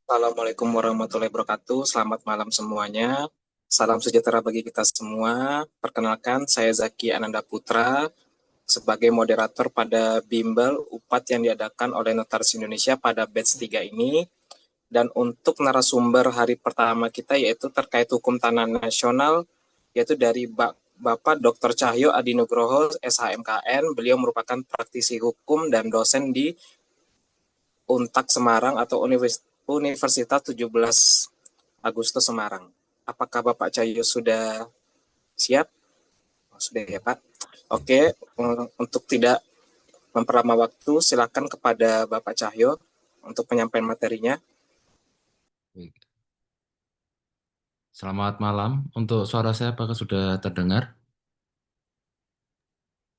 Assalamualaikum warahmatullahi wabarakatuh. Selamat malam semuanya. Salam sejahtera bagi kita semua. Perkenalkan, saya Zaki Ananda Putra sebagai moderator pada Bimbel UPAD yang diadakan oleh Notaris Indonesia pada batch 3 ini. Dan untuk narasumber hari pertama kita yaitu terkait hukum tanah nasional, yaitu dari Bapak Dr. Cahyo Adinugroho, SHMKN. Beliau merupakan praktisi hukum dan dosen di Untak Semarang atau Universitas 17 Agustus Semarang. Apakah Bapak Cahyo sudah siap? Oh, sudah ya Pak. Oke, untuk tidak memperlama waktu, silakan kepada Bapak Cahyo untuk penyampaian materinya. Baik. Selamat malam. Untuk suara saya apakah sudah terdengar?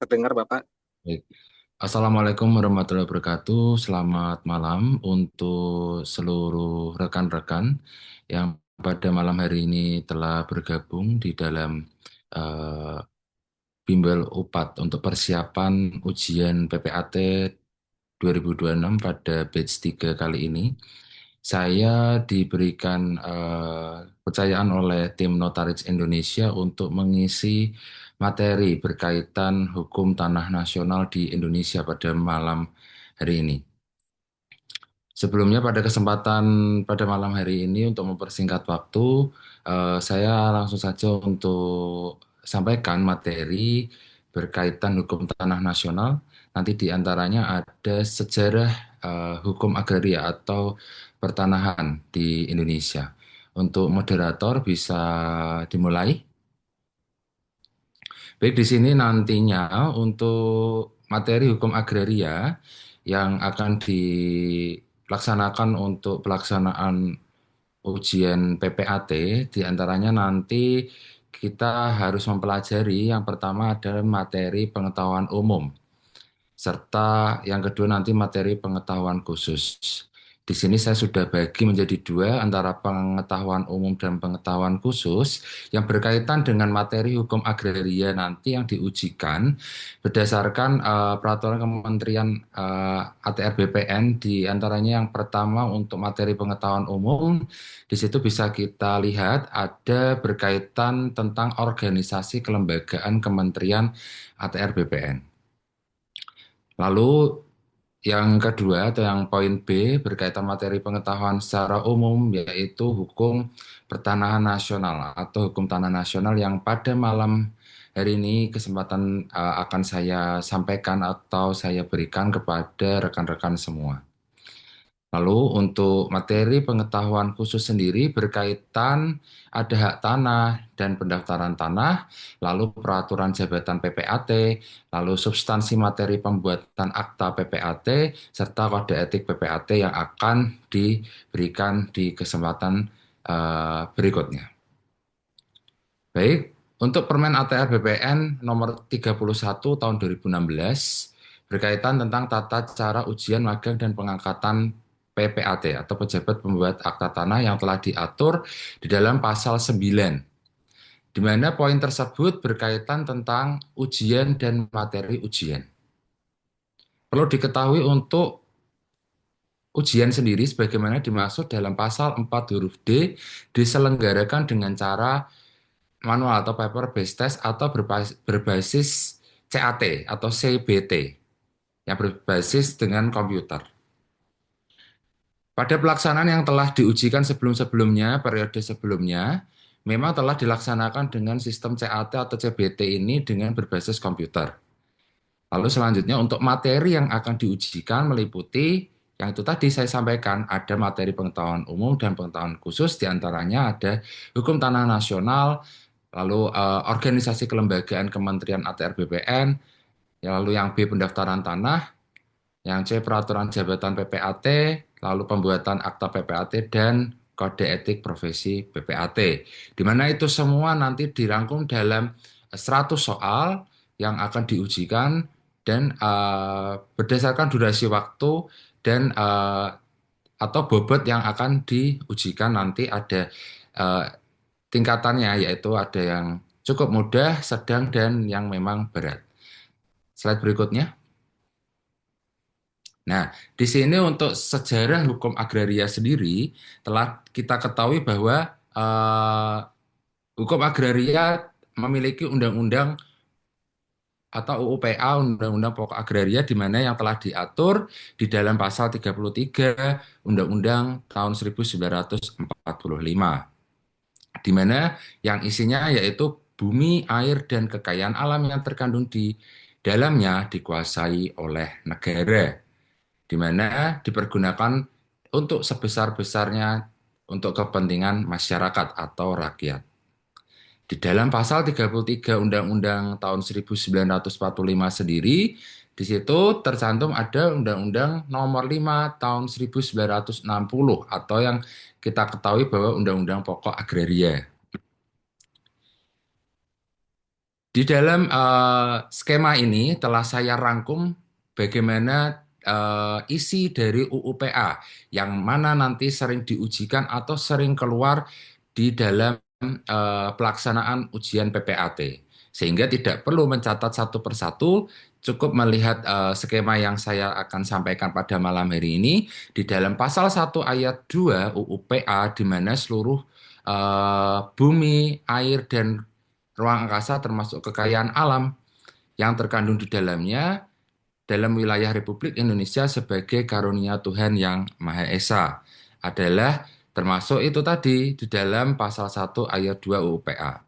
Terdengar Bapak? Baik. Assalamualaikum warahmatullahi wabarakatuh. Selamat malam untuk seluruh rekan-rekan yang pada malam hari ini telah bergabung di dalam eh, Bimbel UPAD untuk persiapan ujian PPAT 2026 pada batch 3 kali ini. Saya diberikan kepercayaan oleh tim Notaris Indonesia untuk mengisi materi berkaitan hukum tanah nasional di Indonesia pada malam hari ini. Sebelumnya pada malam hari ini untuk mempersingkat waktu, saya langsung saja untuk sampaikan materi berkaitan hukum tanah nasional. Nanti di antaranya ada sejarah hukum agraria atau pertanahan di Indonesia. Untuk moderator bisa dimulai. Baik, di sini nantinya untuk materi hukum agraria yang akan dilaksanakan untuk pelaksanaan ujian PPAT, diantaranya nanti kita harus mempelajari yang pertama adalah materi pengetahuan umum serta yang kedua nanti materi pengetahuan khusus. Di sini saya sudah bagi menjadi dua antara pengetahuan umum dan pengetahuan khusus yang berkaitan dengan materi hukum agraria nanti yang diujikan berdasarkan peraturan Kementerian ATR BPN di antaranya yang pertama untuk materi pengetahuan umum di situ bisa kita lihat ada berkaitan tentang organisasi kelembagaan Kementerian ATR BPN. Lalu yang kedua atau yang poin B berkaitan materi pengetahuan secara umum yaitu hukum pertanahan nasional atau hukum tanah nasional yang pada malam hari ini kesempatan akan saya sampaikan atau saya berikan kepada rekan-rekan semua. Lalu untuk materi pengetahuan khusus sendiri berkaitan ada hak tanah dan pendaftaran tanah, lalu peraturan jabatan PPAT, lalu substansi materi pembuatan akta PPAT, serta kode etik PPAT yang akan diberikan di kesempatan berikutnya. Baik, untuk Permen ATR BPN nomor 31 tahun 2016 berkaitan tentang tata cara ujian magang dan pengangkatan PPAT atau pejabat pembuat akta tanah yang telah diatur di dalam pasal 9, di mana poin tersebut berkaitan tentang ujian dan materi ujian. Perlu diketahui untuk ujian sendiri sebagaimana dimaksud dalam pasal 4 huruf D diselenggarakan dengan cara manual atau paper based test atau berbasis CAT atau CBT yang berbasis dengan komputer. Pada pelaksanaan yang telah diujikan sebelum-sebelumnya, periode sebelumnya, memang telah dilaksanakan dengan sistem CAT atau CBT ini dengan berbasis komputer. Lalu selanjutnya untuk materi yang akan diujikan meliputi yang itu tadi saya sampaikan ada materi pengetahuan umum dan pengetahuan khusus diantaranya ada hukum tanah nasional, lalu organisasi kelembagaan Kementerian ATR BPN, lalu yang B pendaftaran tanah, yang C peraturan jabatan PPAT, lalu pembuatan akta PPAT dan kode etik profesi PPAT. Di mana itu semua nanti dirangkum dalam 100 soal yang akan diujikan dan berdasarkan durasi waktu dan atau bobot yang akan diujikan nanti ada eh, tingkatannya yaitu ada yang cukup mudah, sedang dan yang memang berat. Slide berikutnya. Nah, di sini untuk sejarah hukum agraria sendiri telah kita ketahui bahwa eh, hukum agraria memiliki undang-undang atau UUPA, Undang-Undang Pokok Agraria, di mana yang telah diatur di dalam pasal 33 Undang-Undang tahun 1945, di mana yang isinya yaitu bumi, air, dan kekayaan alam yang terkandung di dalamnya dikuasai oleh negara, di mana dipergunakan untuk sebesar-besarnya untuk kepentingan masyarakat atau rakyat. Di dalam pasal 33 Undang-Undang tahun 1945 sendiri, di situ tercantum ada Undang-Undang Nomor 5 tahun 1960 atau yang kita ketahui bahwa Undang-Undang Pokok Agraria. Di dalam skema ini telah saya rangkum bagaimana isi dari UUPA yang mana nanti sering diujikan atau sering keluar di dalam pelaksanaan ujian PPAT. Sehingga tidak perlu mencatat satu persatu, cukup melihat skema yang saya akan sampaikan pada malam hari ini di dalam pasal 1 ayat 2 UUPA, di mana seluruh bumi, air, dan ruang angkasa termasuk kekayaan alam yang terkandung di dalamnya dalam wilayah Republik Indonesia sebagai karunia Tuhan yang Maha Esa adalah termasuk itu tadi di dalam pasal 1 ayat 2 UUPA.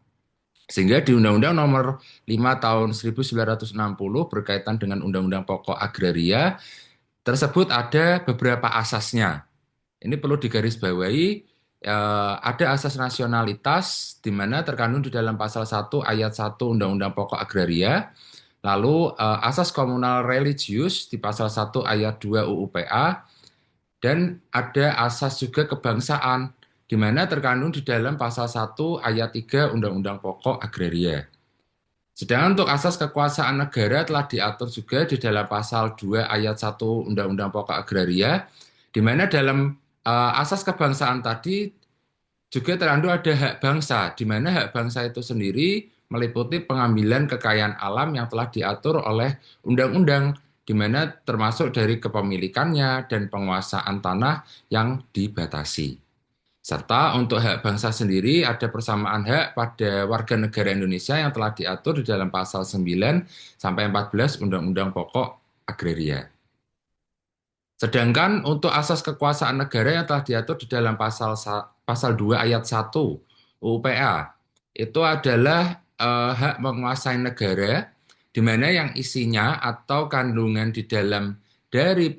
Sehingga di Undang-Undang Nomor 5 tahun 1960 berkaitan dengan Undang-Undang Pokok Agraria tersebut ada beberapa asasnya. Ini perlu digarisbawahi, ada asas nasionalitas di mana terkandung di dalam pasal 1 ayat 1 Undang-Undang Pokok Agraria. Lalu asas komunal religius di pasal 1 ayat 2 UUPA, dan ada asas juga kebangsaan di mana terkandung di dalam pasal 1 ayat 3 Undang-Undang Pokok Agraria. Sedangkan untuk asas kekuasaan negara telah diatur juga di dalam pasal 2 ayat 1 Undang-Undang Pokok Agraria, di mana dalam asas kebangsaan tadi juga terkandung ada hak bangsa, di mana hak bangsa itu sendiri meliputi pengambilan kekayaan alam yang telah diatur oleh undang-undang, di mana termasuk dari kepemilikannya dan penguasaan tanah yang dibatasi. Serta untuk hak bangsa sendiri ada persamaan hak pada warga negara Indonesia yang telah diatur di dalam pasal 9 sampai 14 Undang-Undang Pokok Agraria. Sedangkan untuk asas kekuasaan negara yang telah diatur di dalam pasal 2 ayat 1 UUPA itu adalah hak menguasai negara, di mana yang isinya atau kandungan di dalam dari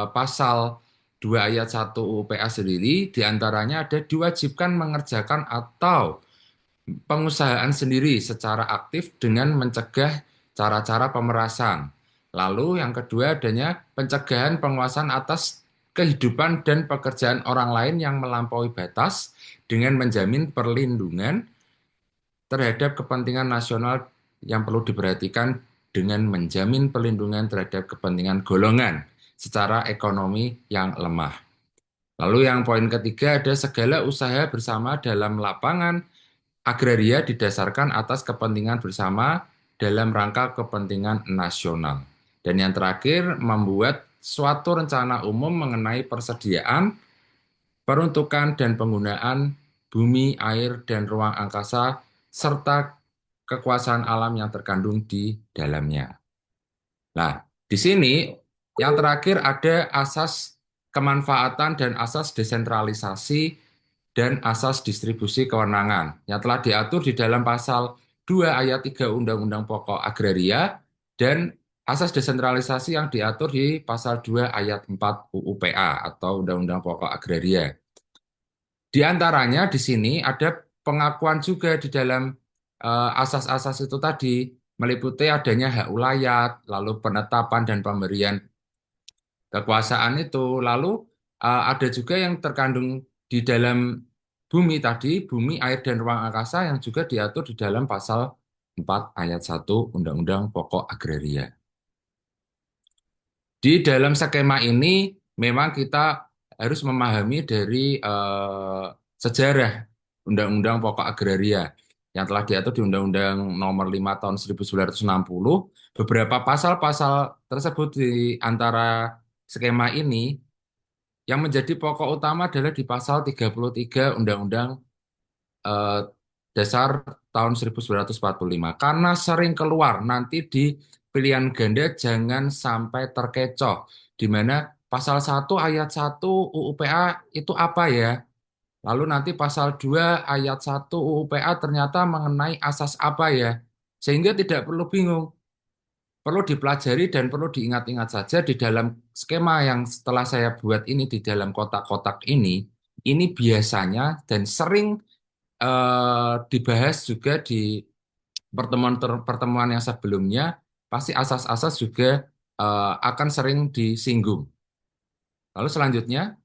pasal 2 ayat 1 UUPA sendiri diantaranya ada diwajibkan mengerjakan atau pengusahaan sendiri secara aktif dengan mencegah cara-cara pemerasan. Lalu yang kedua adanya pencegahan penguasaan atas kehidupan dan pekerjaan orang lain yang melampaui batas dengan menjamin perlindungan terhadap kepentingan nasional yang perlu diperhatikan dengan menjamin perlindungan terhadap kepentingan golongan secara ekonomi yang lemah. Lalu yang poin ketiga ada segala usaha bersama dalam lapangan agraria didasarkan atas kepentingan bersama dalam rangka kepentingan nasional. Dan yang terakhir, membuat suatu rencana umum mengenai persediaan, peruntukan, dan penggunaan bumi, air, dan ruang angkasa, serta kekuasaan alam yang terkandung di dalamnya. Nah, di sini yang terakhir ada asas kemanfaatan dan asas desentralisasi dan asas distribusi kewenangan yang telah diatur di dalam pasal 2 ayat 3 Undang-Undang Pokok Agraria dan asas desentralisasi yang diatur di pasal 2 ayat 4 UUPA atau Undang-Undang Pokok Agraria. Di antaranya di sini ada pengakuan juga di dalam asas-asas itu tadi, meliputi adanya hak ulayat, lalu penetapan dan pemberian kekuasaan itu. Lalu ada juga yang terkandung di dalam bumi tadi, bumi, air, dan ruang angkasa yang juga diatur di dalam pasal 4 ayat 1 Undang-Undang Pokok Agraria. Di dalam skema ini memang kita harus memahami dari sejarah Undang-Undang Pokok Agraria yang telah diatur di Undang-Undang Nomor 5 tahun 1960. Beberapa pasal-pasal tersebut di antara skema ini, yang menjadi pokok utama adalah di pasal 33 Undang-Undang eh, Dasar tahun 1945. Karena sering keluar nanti di pilihan ganda jangan sampai terkecoh. Di mana pasal 1 ayat 1 UU PA itu apa ya? Lalu nanti pasal 2 ayat 1 UU PA ternyata mengenai asas apa ya? Sehingga tidak perlu bingung. Perlu dipelajari dan perlu diingat-ingat saja di dalam skema yang setelah saya buat ini di dalam kotak-kotak ini biasanya dan sering dibahas juga di pertemuan-pertemuan yang sebelumnya, pasti asas-asas juga akan sering disinggung. Lalu selanjutnya,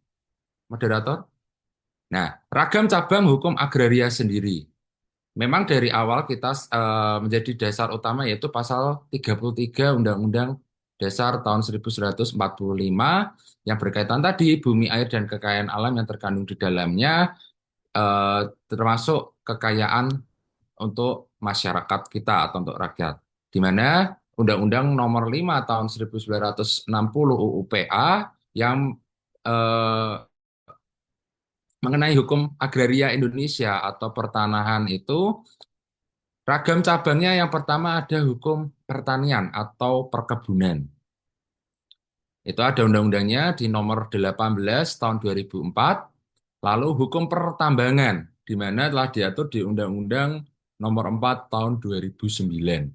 moderator. Nah, ragam cabang hukum agraria sendiri. Memang dari awal kita menjadi dasar utama yaitu pasal 33 Undang-Undang Dasar tahun 1945 yang berkaitan tadi bumi, air, dan kekayaan alam yang terkandung di dalamnya, termasuk kekayaan untuk masyarakat kita atau untuk rakyat. Di mana Undang-Undang Nomor 5 Tahun 1960 UU PA yang eh, mengenai hukum agraria Indonesia atau pertanahan itu ragam cabangnya yang pertama ada hukum pertanian atau perkebunan. Itu ada undang-undangnya di nomor 18 tahun 2004. Lalu hukum pertambangan, di mana telah diatur di Undang-Undang nomor 4 tahun 2009.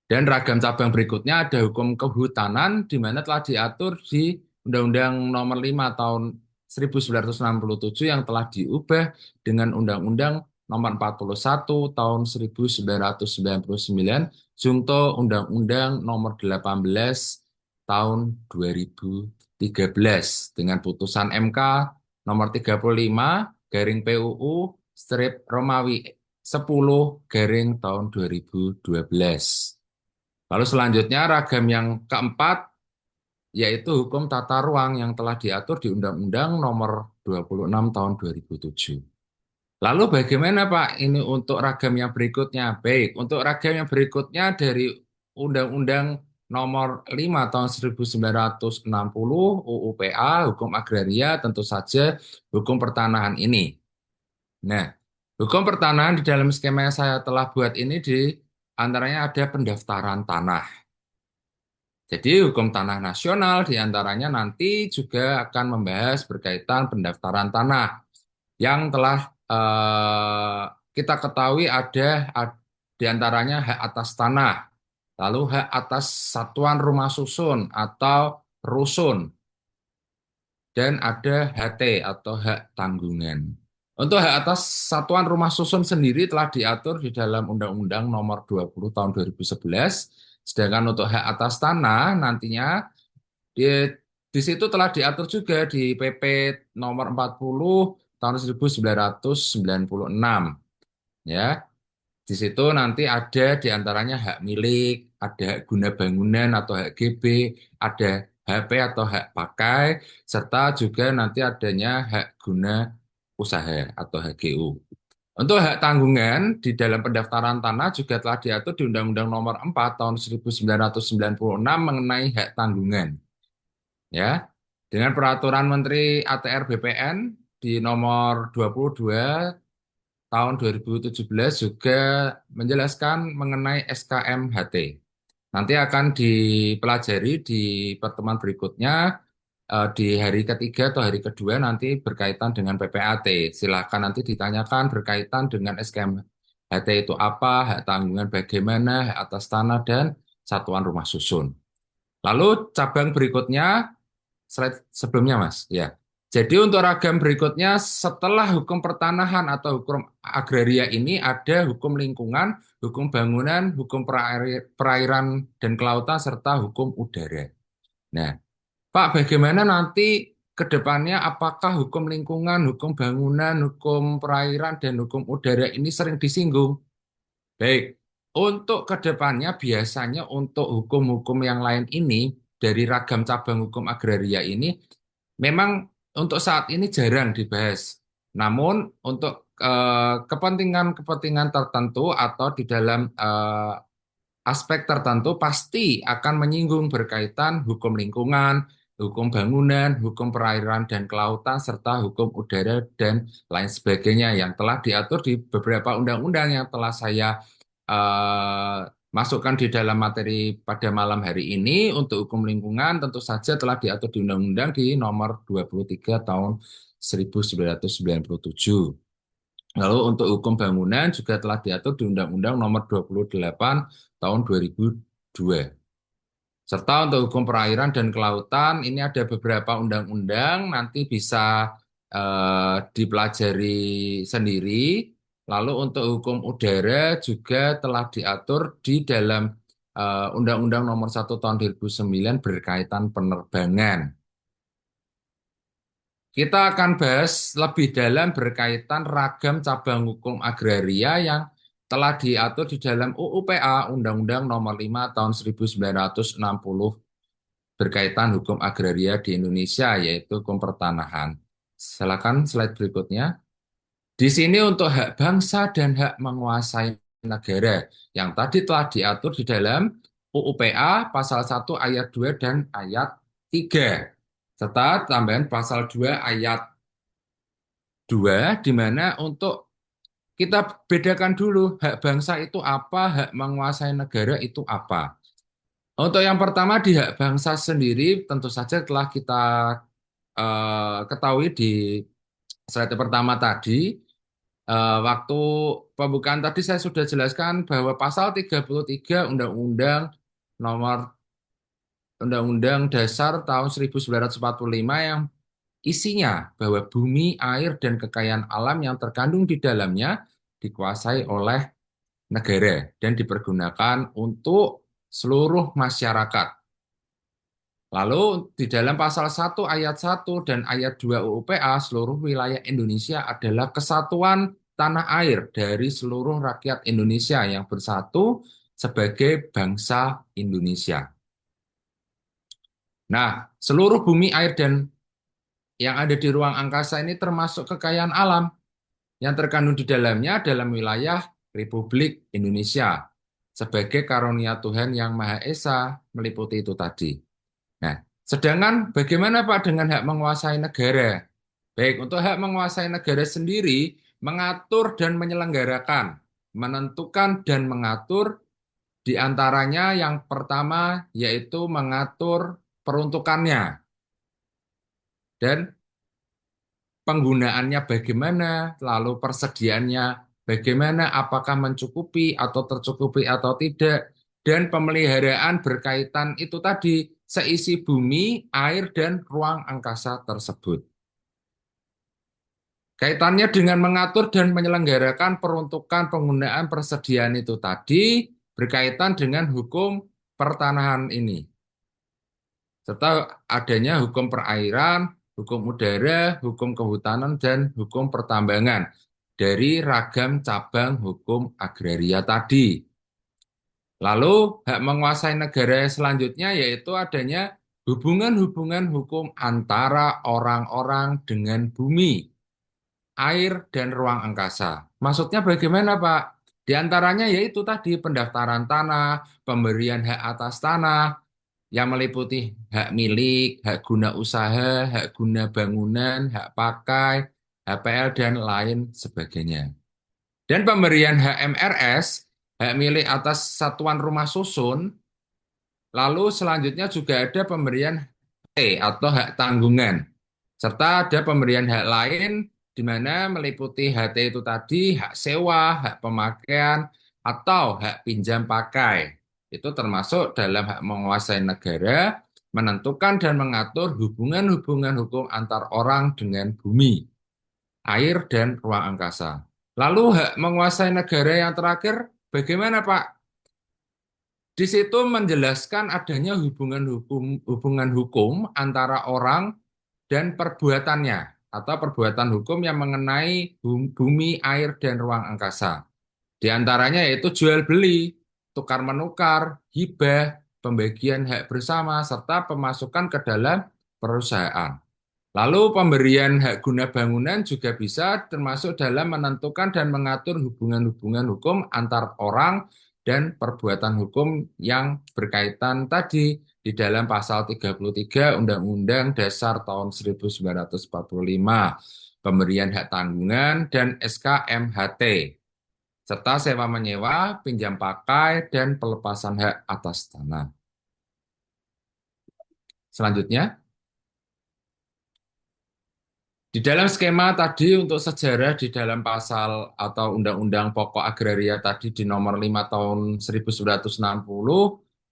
Dan ragam cabang berikutnya ada hukum kehutanan, di mana telah diatur di Undang-Undang nomor 5 tahun 1967 yang telah diubah dengan Undang-Undang nomor 41 tahun 1999, junto Undang-Undang nomor 18 tahun 2013 dengan putusan MK nomor 35 garing PUU strip Romawi 10 garing tahun 2012. Lalu selanjutnya ragam yang keempat yaitu hukum tata ruang yang telah diatur di Undang-Undang Nomor 26 Tahun 2007. Lalu bagaimana Pak ini untuk ragam yang berikutnya? Baik, untuk ragam yang berikutnya dari Undang-Undang Nomor 5 Tahun 1960 UU PA, Hukum Agraria, tentu saja hukum pertanahan ini. Nah, hukum pertanahan di dalam skema yang saya telah buat ini di antaranya ada pendaftaran tanah. Jadi hukum tanah nasional diantaranya nanti juga akan membahas berkaitan pendaftaran tanah yang telah kita ketahui ada diantaranya hak atas tanah, lalu hak atas satuan rumah susun atau rusun, dan ada HT atau hak tanggungan. Untuk hak atas satuan rumah susun sendiri telah diatur di dalam Undang-Undang Nomor 20 Tahun 2011, sedangkan untuk hak atas tanah nantinya di situ telah diatur juga di PP Nomor 40 Tahun 1996. Ya, di situ nanti ada diantaranya hak milik, ada hak guna bangunan atau hak GB, ada HP atau hak pakai, serta juga nanti adanya hak guna usaha atau HGU. Untuk hak tanggungan di dalam pendaftaran tanah juga telah diatur di Undang-Undang Nomor 4 Tahun 1996 mengenai hak tanggungan. Ya, dengan peraturan Menteri ATR BPN di nomor 22 tahun 2017 juga menjelaskan mengenai SKMHT. Nanti akan dipelajari di pertemuan berikutnya di hari ketiga atau hari kedua nanti berkaitan dengan PPAT. Silakan nanti ditanyakan berkaitan dengan SKMHT itu apa, hak tanggungan bagaimana, hak atas tanah dan satuan rumah susun. Lalu cabang berikutnya slide sebelumnya, Mas. Ya. Jadi untuk ragam berikutnya setelah hukum pertanahan atau hukum agraria ini ada hukum lingkungan, hukum bangunan, hukum perairan dan kelautan serta hukum udara. Nah, Pak, bagaimana nanti ke depannya apakah hukum lingkungan, hukum bangunan, hukum perairan dan hukum udara ini sering disinggung? Baik, untuk ke depannya biasanya untuk hukum-hukum yang lain ini dari ragam cabang hukum agraria ini memang untuk saat ini jarang dibahas. Namun untuk kepentingan-kepentingan tertentu atau di dalam aspek tertentu pasti akan menyinggung berkaitan hukum lingkungan, hukum bangunan, hukum perairan dan kelautan, serta hukum udara dan lain sebagainya yang telah diatur di beberapa undang-undang yang telah saya eh, masukkan di dalam materi pada malam hari ini. Untuk hukum lingkungan tentu saja telah diatur di Undang-Undang di nomor 23 tahun 1997. Lalu untuk hukum bangunan juga telah diatur di Undang-Undang nomor 28 tahun 2002. Serta untuk hukum perairan dan kelautan ini ada beberapa undang-undang nanti bisa dipelajari sendiri. Lalu untuk hukum udara juga telah diatur di dalam Undang-Undang nomor 1 tahun 2009 berkaitan penerbangan. Kita akan bahas lebih dalam berkaitan ragam cabang hukum agraria yang telah diatur di dalam UU-PA Undang-Undang Nomor 5 Tahun 1960 berkaitan hukum agraria di Indonesia, yaitu hukum pertanahan. Silakan slide berikutnya. Di sini untuk hak bangsa dan hak menguasai negara yang tadi telah diatur di dalam UU-PA pasal 1 ayat 2 dan ayat 3 serta tambahan pasal 2 ayat 2 di mana untuk kita bedakan dulu hak bangsa itu apa, hak menguasai negara itu apa. Untuk yang pertama di hak bangsa sendiri tentu saja telah kita ketahui di slide pertama tadi. Waktu pembukaan tadi saya sudah jelaskan bahwa pasal 33 Undang-Undang Nomor Undang-Undang Dasar tahun 1945 yang isinya bahwa bumi, air, dan kekayaan alam yang terkandung di dalamnya dikuasai oleh negara dan dipergunakan untuk seluruh masyarakat. Lalu di dalam pasal 1 ayat 1 dan ayat 2 UU-PA seluruh wilayah Indonesia adalah kesatuan tanah air dari seluruh rakyat Indonesia yang bersatu sebagai bangsa Indonesia. Nah, seluruh bumi, air, dan yang ada di ruang angkasa ini termasuk kekayaan alam yang terkandung di dalamnya dalam wilayah Republik Indonesia sebagai karunia Tuhan yang Maha Esa meliputi itu tadi. Nah, sedangkan bagaimana Pak dengan hak menguasai negara? Baik, untuk hak menguasai negara sendiri, mengatur dan menyelenggarakan, menentukan dan mengatur, di antaranya yang pertama yaitu mengatur peruntukannya dan penggunaannya bagaimana, lalu persediaannya bagaimana, apakah mencukupi atau tercukupi atau tidak, dan pemeliharaan berkaitan itu tadi, seisi bumi, air, dan ruang angkasa tersebut. Kaitannya dengan mengatur dan menyelenggarakan peruntukan penggunaan persediaan itu tadi berkaitan dengan hukum pertanahan ini. Serta adanya hukum perairan, hukum udara, hukum kehutanan, dan hukum pertambangan dari ragam cabang hukum agraria tadi. Lalu hak menguasai negara selanjutnya yaitu adanya hubungan-hubungan hukum antara orang-orang dengan bumi, air, dan ruang angkasa. Maksudnya bagaimana, Pak? Di antaranya yaitu tadi pendaftaran tanah, pemberian hak atas tanah, yang meliputi hak milik, hak guna usaha, hak guna bangunan, hak pakai, HPL, dan lain sebagainya. Dan pemberian HMRS, hak milik atas satuan rumah susun, lalu selanjutnya juga ada pemberian atau hak tanggungan. Serta ada pemberian hak lain di mana meliputi HT itu tadi, hak sewa, hak pemakaian, atau hak pinjam pakai. Itu termasuk dalam hak menguasai negara, menentukan dan mengatur hubungan-hubungan hukum antar orang dengan bumi, air, dan ruang angkasa. Lalu hak menguasai negara yang terakhir, bagaimana Pak? Di situ menjelaskan adanya hubungan hukum antara orang dan perbuatannya atau perbuatan hukum yang mengenai bumi, air, dan ruang angkasa. Di antaranya yaitu jual beli, tukar menukar, hibah, pembagian hak bersama, serta pemasukan ke dalam perusahaan. Lalu pemberian hak guna bangunan juga bisa termasuk dalam menentukan dan mengatur hubungan-hubungan hukum antar orang dan perbuatan hukum yang berkaitan tadi di dalam pasal 33 Undang-Undang Dasar tahun 1945, pemberian hak tanggungan dan SKMHT, serta sewa menyewa, pinjam pakai, dan pelepasan hak atas tanah. Selanjutnya, di dalam skema tadi untuk sejarah di dalam pasal atau Undang-Undang Pokok Agraria tadi di nomor 5 tahun 1960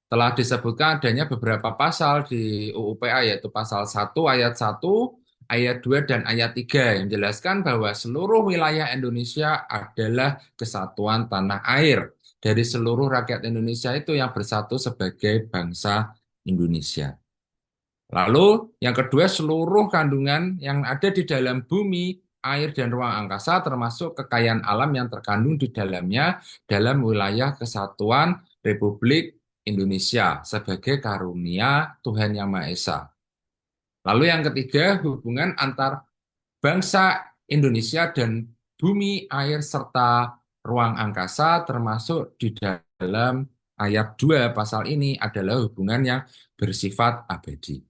telah disebutkan adanya beberapa pasal di UUPA, yaitu pasal 1 ayat 1, ayat 2, dan ayat 3 yang menjelaskan bahwa seluruh wilayah Indonesia adalah kesatuan tanah air dari seluruh rakyat Indonesia itu yang bersatu sebagai bangsa Indonesia. Lalu yang kedua, seluruh kandungan yang ada di dalam bumi, air, dan ruang angkasa termasuk kekayaan alam yang terkandung di dalamnya dalam wilayah kesatuan Republik Indonesia sebagai karunia Tuhan Yang Maha Esa. Lalu yang ketiga, hubungan antar bangsa Indonesia dan bumi, air, serta ruang angkasa termasuk di dalam ayat 2 pasal ini adalah hubungan yang bersifat abadi.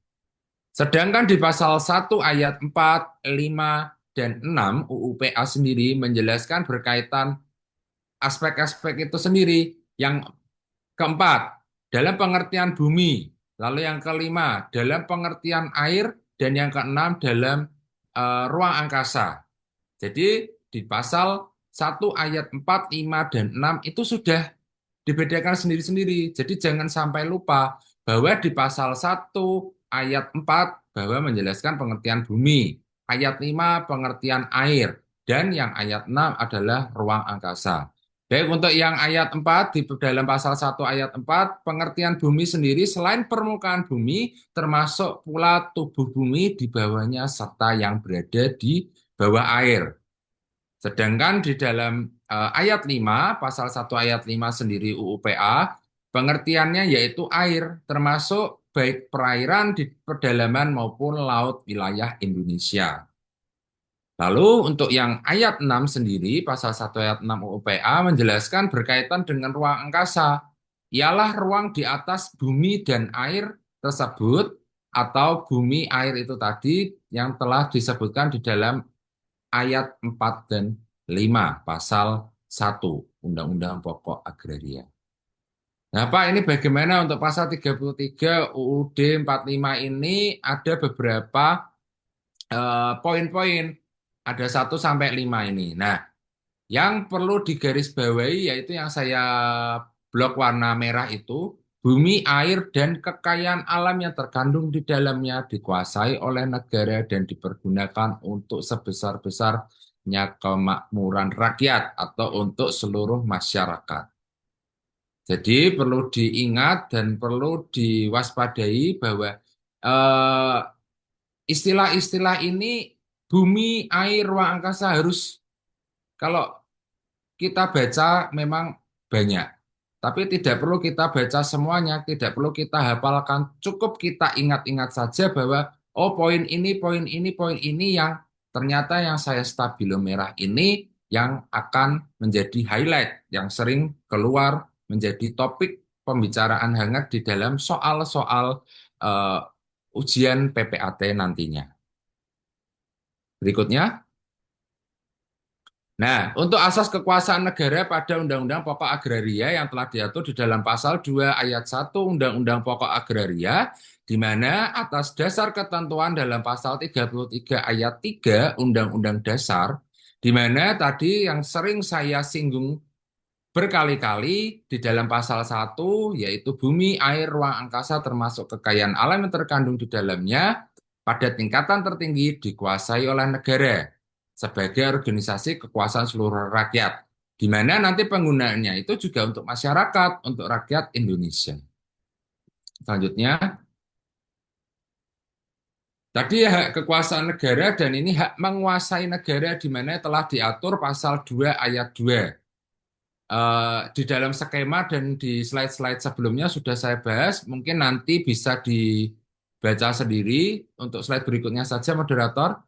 Sedangkan di pasal 1 ayat 4, 5, dan 6 UUPA sendiri menjelaskan berkaitan aspek-aspek itu sendiri. Yang keempat, dalam pengertian bumi. Lalu yang kelima, dalam pengertian air. Dan yang keenam, dalam ruang angkasa. Jadi di pasal 1 ayat 4, 5, dan 6 itu sudah dibedakan sendiri-sendiri. Jadi jangan sampai lupa bahwa di pasal 1 ayat 4 bahwa menjelaskan pengertian bumi, ayat 5 pengertian air, dan yang ayat 6 adalah ruang angkasa. Baik, untuk yang ayat 4 di dalam pasal 1 ayat 4 pengertian bumi sendiri selain permukaan bumi termasuk pula tubuh bumi di bawahnya serta yang berada di bawah air. Sedangkan di dalam ayat 5, pasal 1 ayat 5 sendiri UUPA, pengertiannya yaitu air, termasuk baik perairan di pedalaman maupun laut wilayah Indonesia. Lalu untuk yang ayat 6 sendiri, pasal 1 ayat 6 UUPA menjelaskan berkaitan dengan ruang angkasa. Ialah ruang di atas bumi dan air tersebut, atau bumi air itu tadi yang telah disebutkan di dalam ayat 4 dan 5 pasal 1 Undang-Undang Pokok Agraria. Nah, Pak, ini bagaimana untuk pasal 33 UUD 45 ini ada beberapa poin-poin. Ada 1 sampai 5 ini. Nah, yang perlu digarisbawahi yaitu yang saya blok warna merah itu, bumi, air, dan kekayaan alam yang terkandung di dalamnya dikuasai oleh negara dan dipergunakan untuk sebesar-besarnya kemakmuran rakyat atau untuk seluruh masyarakat. Jadi perlu diingat dan perlu diwaspadai bahwa istilah-istilah ini bumi, air, ruang angkasa harus kalau kita baca memang banyak. Tapi tidak perlu kita baca semuanya, tidak perlu kita hafalkan. Cukup kita ingat-ingat saja bahwa oh poin ini, poin ini, poin ini yang ternyata yang saya stabilo merah ini yang akan menjadi highlight, yang sering keluar menjadi topik pembicaraan hangat di dalam soal-soal ujian PPAT nantinya. Berikutnya. Nah, untuk asas kekuasaan negara pada Undang-Undang Pokok Agraria yang telah diatur di dalam pasal 2 ayat 1 Undang-Undang Pokok Agraria, di mana atas dasar ketentuan dalam pasal 33 ayat 3 Undang-Undang Dasar, di mana tadi yang sering saya singgung berkali-kali di dalam pasal 1, yaitu bumi, air, ruang angkasa termasuk kekayaan alam yang terkandung di dalamnya, pada tingkatan tertinggi dikuasai oleh negara sebagai organisasi kekuasaan seluruh rakyat, di mana nanti penggunaannya itu juga untuk masyarakat, untuk rakyat Indonesia. Selanjutnya, tadi hak kekuasaan negara dan ini hak menguasai negara di mana telah diatur pasal 2 ayat 2. Di dalam skema dan di slide-slide sebelumnya sudah saya bahas, mungkin nanti bisa dibaca sendiri. Untuk slide berikutnya saja, moderator.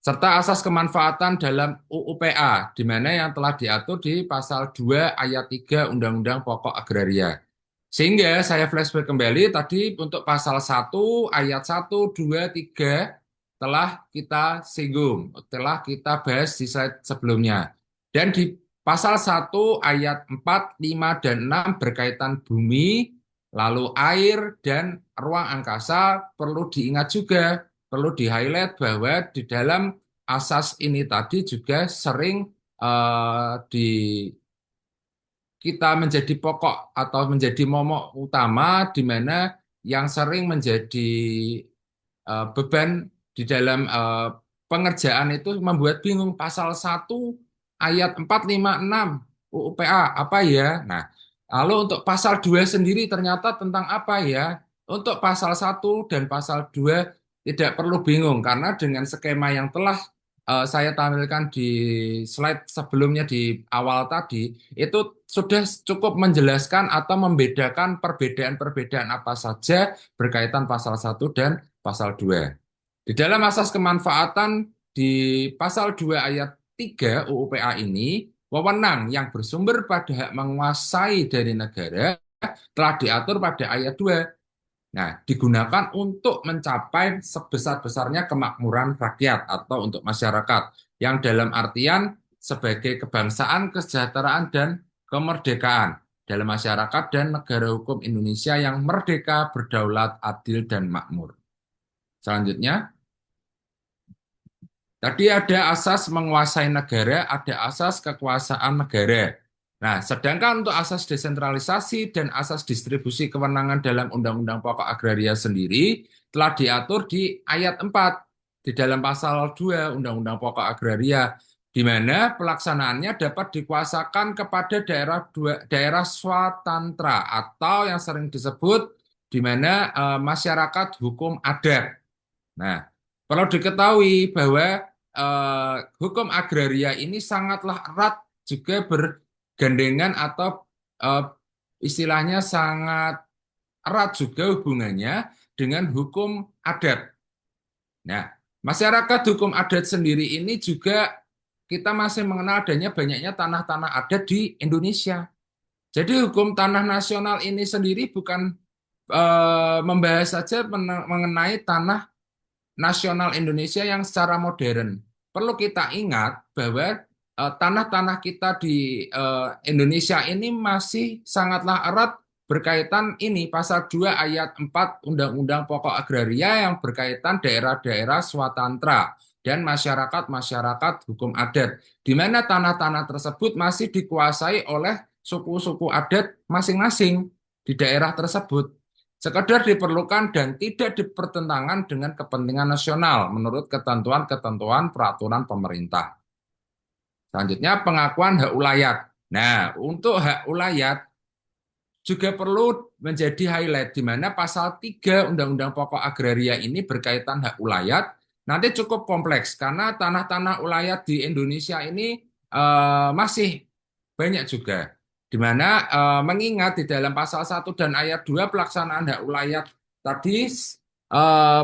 serta asas kemanfaatan dalam UUPA, di mana yang telah diatur di pasal 2 ayat 3 Undang-Undang Pokok Agraria. Sehingga saya flashback kembali tadi untuk pasal 1 ayat 1, 2, 3 telah kita singgung, telah kita bahas di slide sebelumnya. Dan di pasal 1 ayat 4, 5, dan 6 berkaitan bumi, lalu air, dan ruang angkasa perlu diingat juga, perlu di-highlight bahwa di dalam asas ini tadi juga sering di kita menjadi pokok atau menjadi momok utama di mana yang sering menjadi beban di dalam pengerjaan itu membuat bingung pasal 1 ayat 4, 5, 6 UUPA apa ya? Nah, lalu untuk pasal 2 sendiri ternyata tentang apa ya? Untuk pasal 1 dan pasal 2 tidak perlu bingung karena dengan skema yang telah saya tampilkan di slide sebelumnya di awal tadi, itu sudah cukup menjelaskan atau membedakan perbedaan-perbedaan apa saja berkaitan pasal 1 dan pasal 2. Di dalam asas kemanfaatan di pasal 2 ayat 3 UUPA ini, wewenang yang bersumber pada hak menguasai dari negara telah diatur pada ayat 2. Nah, digunakan untuk mencapai sebesar-besarnya kemakmuran rakyat atau untuk masyarakat yang dalam artian sebagai kebangsaan, kesejahteraan, dan kemerdekaan dalam masyarakat dan negara hukum Indonesia yang merdeka, berdaulat, adil, dan makmur. Selanjutnya, tadi ada asas menguasai negara, ada asas kekuasaan negara. Nah, sedangkan untuk asas desentralisasi dan asas distribusi kewenangan dalam Undang-Undang Pokok Agraria sendiri telah diatur di ayat 4 di dalam pasal 2 Undang-Undang Pokok Agraria, di mana pelaksanaannya dapat dikuasakan kepada daerah swatantra atau yang sering disebut di mana masyarakat hukum adat. Nah, perlu diketahui bahwa hukum agraria ini sangatlah erat juga bergandengan atau eh, istilahnya sangat erat juga hubungannya dengan hukum adat. Nah, masyarakat hukum adat sendiri ini juga kita masih mengenal adanya banyaknya tanah-tanah adat di Indonesia. Jadi hukum tanah nasional ini sendiri bukan membahas saja mengenai tanah nasional Indonesia yang secara modern. Perlu kita ingat bahwa tanah-tanah kita di Indonesia ini masih sangatlah erat berkaitan ini pasal 2 ayat 4 Undang-Undang Pokok Agraria yang berkaitan daerah-daerah swatantra dan masyarakat-masyarakat hukum adat, di mana tanah-tanah tersebut masih dikuasai oleh suku-suku adat masing-masing di daerah tersebut. Sekedar diperlukan dan tidak dipertentangan dengan kepentingan nasional menurut ketentuan-ketentuan peraturan pemerintah. Selanjutnya pengakuan hak ulayat. Nah, untuk hak ulayat juga perlu menjadi highlight di mana pasal 3 Undang-Undang Pokok Agraria ini berkaitan hak ulayat. Nanti cukup kompleks karena tanah-tanah ulayat di Indonesia ini masih banyak juga. Di mana mengingat di dalam pasal 1 dan ayat 2 pelaksanaan hak ulayat tadi eh,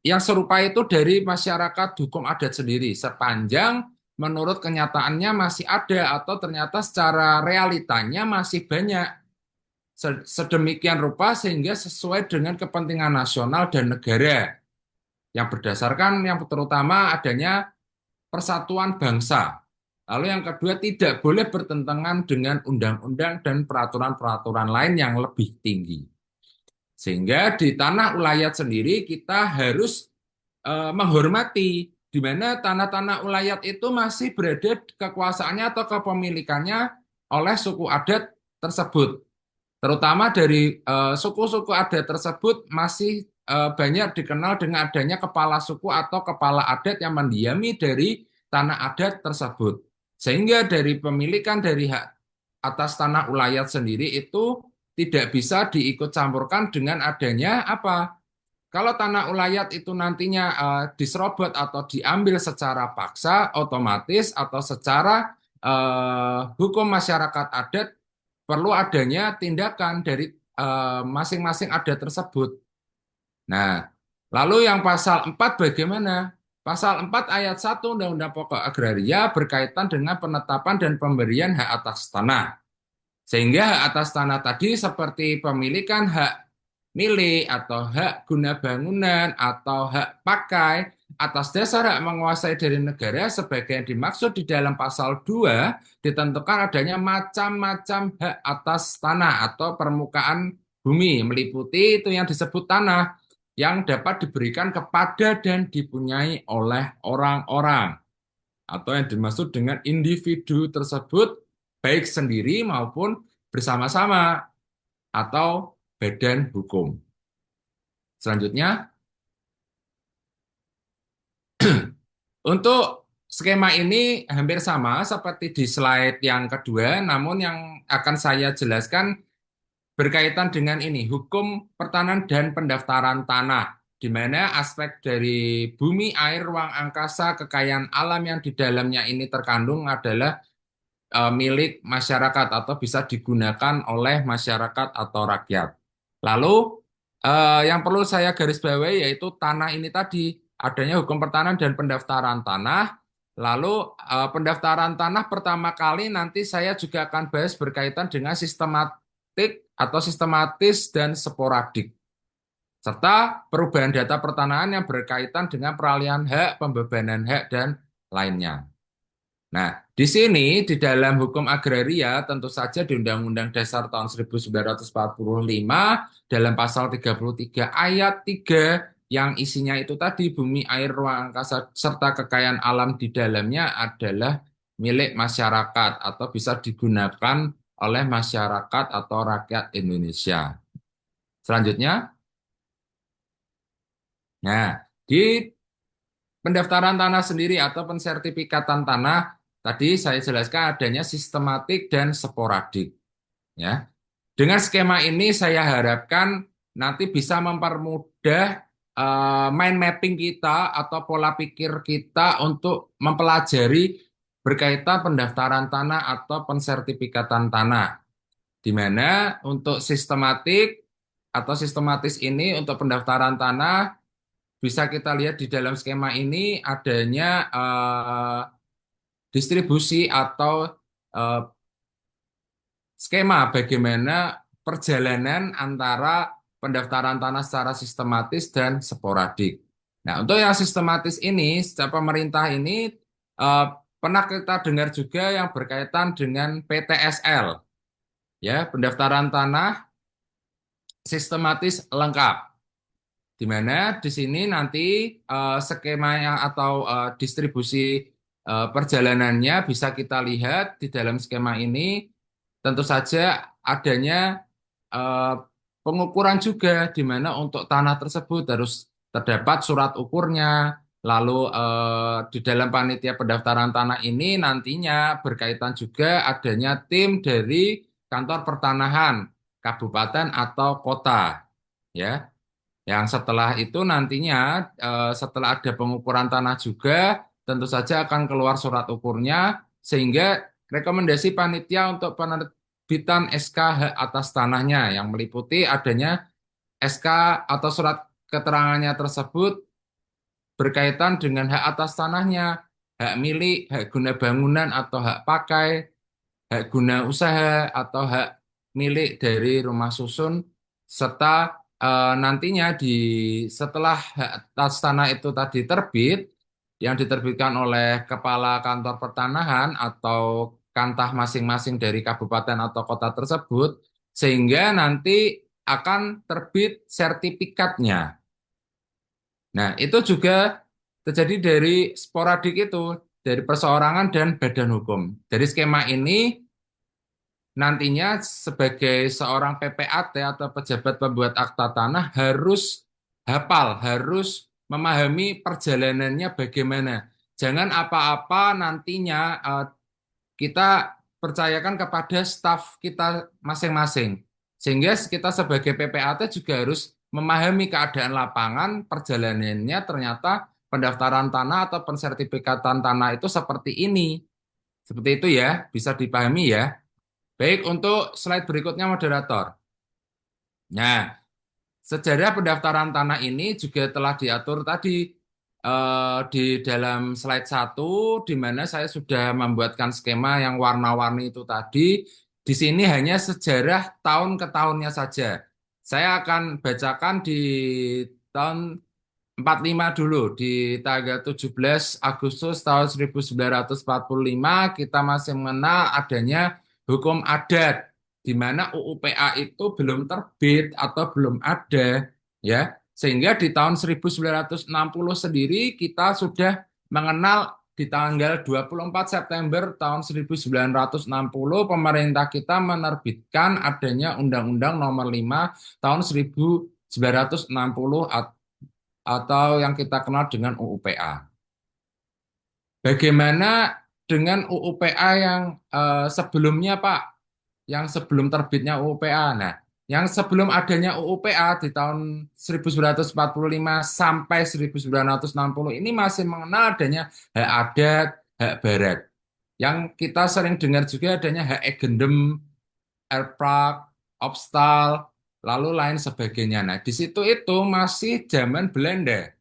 yang serupa itu dari masyarakat hukum adat sendiri sepanjang menurut kenyataannya masih ada atau ternyata secara realitanya masih banyak sedemikian rupa sehingga sesuai dengan kepentingan nasional dan negara yang berdasarkan yang terutama adanya persatuan bangsa. Lalu yang kedua tidak boleh bertentangan dengan undang-undang dan peraturan-peraturan lain yang lebih tinggi. Sehingga di tanah ulayat sendiri kita harus menghormati di mana tanah-tanah ulayat itu masih berada kekuasaannya atau kepemilikannya oleh suku adat tersebut. Terutama dari suku-suku adat tersebut masih banyak dikenal dengan adanya kepala suku atau kepala adat yang mendiami dari tanah adat tersebut. Sehingga dari pemilikan dari hak atas tanah ulayat sendiri itu tidak bisa diikut campurkan dengan adanya apa? Kalau tanah ulayat itu nantinya diserobot atau diambil secara paksa, otomatis atau secara hukum masyarakat adat perlu adanya tindakan dari masing-masing adat tersebut. Nah, lalu yang pasal 4 bagaimana? Pasal 4 ayat 1 Undang-Undang Pokok Agraria berkaitan dengan penetapan dan pemberian hak atas tanah. Sehingga hak atas tanah tadi seperti pemilikan hak milik atau hak guna bangunan atau hak pakai atas dasar hak menguasai dari negara sebagai yang dimaksud di dalam pasal 2 ditentukan adanya macam-macam hak atas tanah atau permukaan bumi meliputi itu yang disebut tanah yang dapat diberikan kepada dan dipunyai oleh orang-orang atau yang dimaksud dengan individu tersebut baik sendiri maupun bersama-sama atau badan hukum. Selanjutnya, untuk skema ini hampir sama seperti di slide yang kedua, namun yang akan saya jelaskan berkaitan dengan ini, hukum pertanahan dan pendaftaran tanah, di mana aspek dari bumi, air, ruang angkasa, kekayaan alam yang di dalamnya ini terkandung adalah milik masyarakat atau bisa digunakan oleh masyarakat atau rakyat. Lalu yang perlu saya garis bawahi yaitu tanah ini tadi, adanya hukum pertanahan dan pendaftaran tanah. Lalu pendaftaran tanah pertama kali nanti saya juga akan bahas berkaitan dengan sistematik atau sistematis dan sporadik. Serta perubahan data pertanahan yang berkaitan dengan peralihan hak, pembebanan hak, dan lainnya. Nah, di sini di dalam hukum agraria tentu saja di Undang-Undang Dasar tahun 1945 dalam pasal 33 ayat 3 yang isinya itu tadi bumi, air, ruang angkasa serta kekayaan alam di dalamnya adalah milik masyarakat atau bisa digunakan oleh masyarakat atau rakyat Indonesia. Selanjutnya, nah, di pendaftaran tanah sendiri atau pensertifikatan tanah, tadi saya jelaskan adanya sistematik dan sporadik. Ya. Dengan skema ini saya harapkan nanti bisa mempermudah mind mapping kita atau pola pikir kita untuk mempelajari berkaitan pendaftaran tanah atau pensertifikatan tanah. Di mana untuk sistematik atau sistematis ini untuk pendaftaran tanah bisa kita lihat di dalam skema ini adanya distribusi atau eh, skema bagaimana perjalanan antara pendaftaran tanah secara sistematis dan sporadik. Nah, untuk yang sistematis ini, secara pemerintah ini pernah kita dengar juga yang berkaitan dengan PTSL, ya, pendaftaran tanah sistematis lengkap. Di mana di sini nanti skemanya atau distribusi perjalanannya bisa kita lihat di dalam skema ini. Tentu saja adanya eh, pengukuran juga di mana untuk tanah tersebut harus terdapat surat ukurnya. Lalu di dalam panitia pendaftaran tanah ini nantinya berkaitan juga adanya tim dari kantor pertanahan kabupaten atau kota, ya. Yang setelah itu nantinya setelah ada pengukuran tanah juga tentu saja akan keluar surat ukurnya sehingga rekomendasi panitia untuk penerbitan SK hak atas tanahnya yang meliputi adanya SK atau surat keterangannya tersebut berkaitan dengan hak atas tanahnya, hak milik, hak guna bangunan atau hak pakai, hak guna usaha atau hak milik dari rumah susun serta nantinya setelah hak atas tanah itu tadi terbit yang diterbitkan oleh kepala kantor pertanahan atau kantah masing-masing dari kabupaten atau kota tersebut sehingga nanti akan terbit sertifikatnya. Nah, itu juga terjadi dari sporadik itu, dari perseorangan dan badan hukum. Dari skema ini nantinya sebagai seorang PPAT atau pejabat pembuat akta tanah harus hafal, harus memahami perjalanannya bagaimana. Jangan apa-apa nantinya kita percayakan kepada staf kita masing-masing. Sehingga kita sebagai PPAT juga harus memahami keadaan lapangan, perjalanannya ternyata pendaftaran tanah atau pensertifikatan tanah itu seperti ini. Seperti itu ya, bisa dipahami ya. Baik, untuk slide berikutnya moderator. Nah, sejarah pendaftaran tanah ini juga telah diatur tadi di dalam slide 1 di mana saya sudah membuatkan skema yang warna-warni itu tadi. Di sini hanya sejarah tahun ke tahunnya saja. Saya akan bacakan di tahun 45 dulu. Di tanggal 17 Agustus tahun 1945 kita masih mengenal adanya hukum adat di mana UU PA itu belum terbit atau belum ada, ya. Sehingga di tahun 1960 sendiri kita sudah mengenal di tanggal 24 September tahun 1960 pemerintah kita menerbitkan adanya Undang-Undang Nomor 5 tahun 1960 atau yang kita kenal dengan UU-PA. Bagaimana dengan UU-PA yang sebelumnya, Pak? Yang sebelum terbitnya UU-PA. Nah, yang sebelum adanya UU-PA di tahun 1945 sampai 1960 ini masih mengenal adanya hak adat, hak barat. Yang kita sering dengar juga adanya hak Egendem, Erprak, Opstal, lalu lain sebagainya. Nah, di situ itu masih zaman Belanda.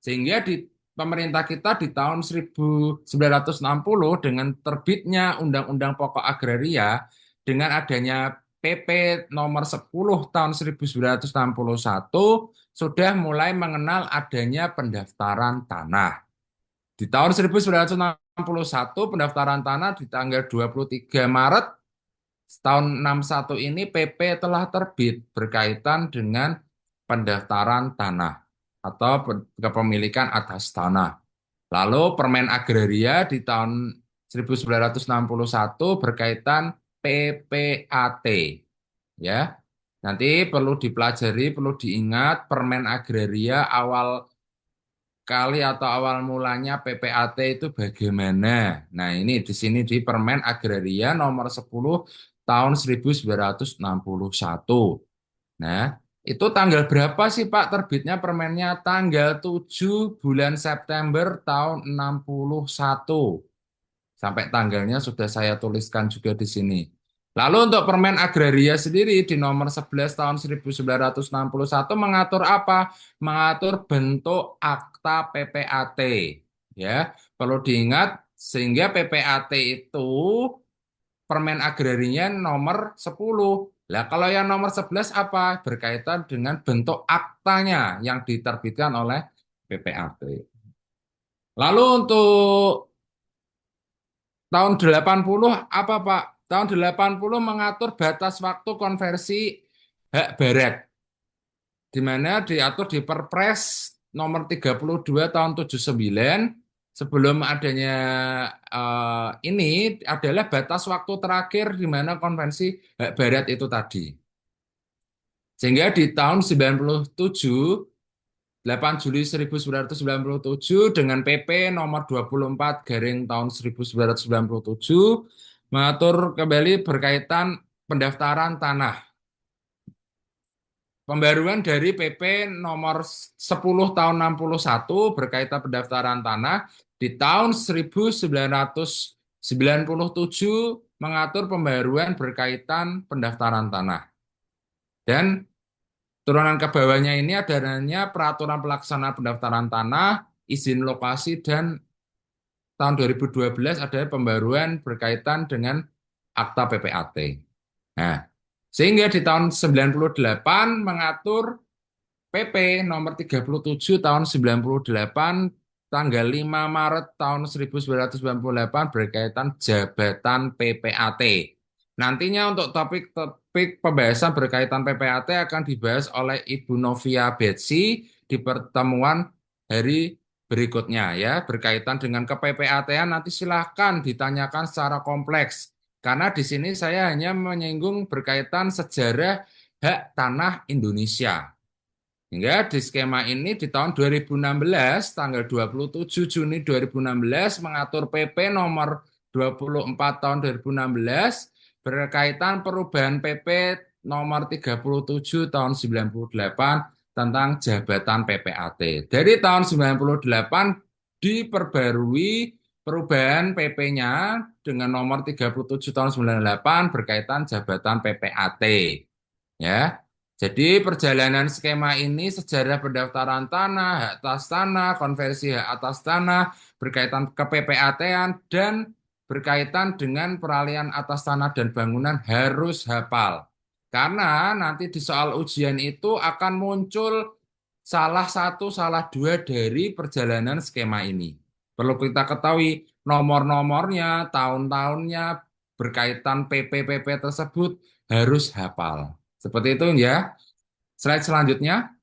Sehingga di pemerintah kita di tahun 1960 dengan terbitnya Undang-Undang Pokok Agraria dengan adanya PP nomor 10 tahun 1961 sudah mulai mengenal adanya pendaftaran tanah. Di tahun 1961 pendaftaran tanah di tanggal 23 Maret tahun 61 ini PP telah terbit berkaitan dengan pendaftaran tanah atau kepemilikan atas tanah. Lalu Permen Agraria di tahun 1961 berkaitan PPAT. Ya. Nanti perlu dipelajari, perlu diingat Permen Agraria awal kali atau awal mulanya PPAT itu bagaimana. Nah, ini di sini di Permen Agraria nomor 10 tahun 1961. Nah, itu tanggal berapa sih Pak terbitnya permennya? Tanggal 7 bulan September tahun 61. Sampai tanggalnya sudah saya tuliskan juga di sini. Lalu untuk Permen Agraria sendiri di nomor 11 tahun 1961 mengatur apa? Mengatur bentuk akta PPAT. Ya, perlu diingat sehingga PPAT itu Permen Agrarinya nomor 10. Lah kalau yang nomor 11 apa? Berkaitan dengan bentuk aktanya yang diterbitkan oleh PPAT. Lalu untuk tahun 80 apa Pak? Tahun 80 mengatur batas waktu konversi hak barat, di mana diatur di Perpres nomor 32 tahun 79 sebelum adanya ini adalah batas waktu terakhir di mana konvensi hak barat itu tadi. Sehingga di tahun 97 8 Juli 1997 dengan PP nomor 24 garing tahun 1997 mengatur kembali berkaitan pendaftaran tanah. Pembaruan dari PP nomor 10 tahun 61 berkaitan pendaftaran tanah di tahun 1997 mengatur pembaruan berkaitan pendaftaran tanah. Dan turunan ke bawahnya ini adanya peraturan pelaksana pendaftaran tanah, izin lokasi, dan tahun 2012 ada pembaruan berkaitan dengan akta PPAT. Nah, sehingga di tahun 98 mengatur PP nomor 37 tahun 98 tanggal 5 Maret tahun 1998 berkaitan jabatan PPAT. Nantinya untuk topik-topik pembahasan berkaitan PPAT akan dibahas oleh Ibu Novia Betsy di pertemuan hari berikutnya ya. Berkaitan dengan ke-PPAT-an nanti silahkan ditanyakan secara kompleks. Karena di sini saya hanya menyinggung berkaitan sejarah hak tanah Indonesia. Hingga di skema ini di tahun 2016, tanggal 27 Juni 2016, mengatur PP nomor 24 tahun 2016 berkaitan perubahan PP nomor 37 tahun 98 tentang jabatan PPAT. Dari tahun 98 diperbarui perubahan PP-nya dengan nomor 37 tahun 98 berkaitan jabatan PPAT. Ya. Jadi perjalanan skema ini sejarah pendaftaran tanah, hak atas tanah, konversi hak atas tanah, berkaitan ke PPAT-an, dan berkaitan dengan peralihan atas tanah dan bangunan harus hafal. Karena nanti di soal ujian itu akan muncul salah satu, salah dua dari perjalanan skema ini. Perlu kita ketahui nomor-nomornya, tahun-tahunnya, berkaitan PP-PP tersebut harus hafal. Seperti itu ya. Slide selanjutnya.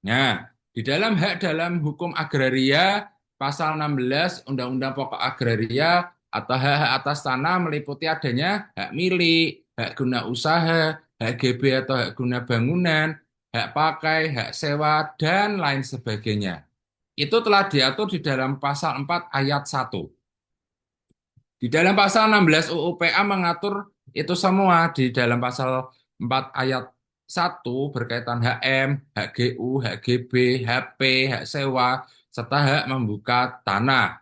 Nah, di dalam hak dalam hukum agraria, pasal 16 Undang-Undang Pokok Agraria atau hak-hak atas tanah meliputi adanya hak milik, hak guna usaha, hak GB atau hak guna bangunan, hak pakai, hak sewa, dan lain sebagainya. Itu telah diatur di dalam pasal 4 ayat 1. Di dalam pasal 16 UU PA mengatur itu semua di dalam pasal 4 ayat 1 berkaitan HM, hak GU, hak GB, HP, hak sewa, serta hak membuka tanah.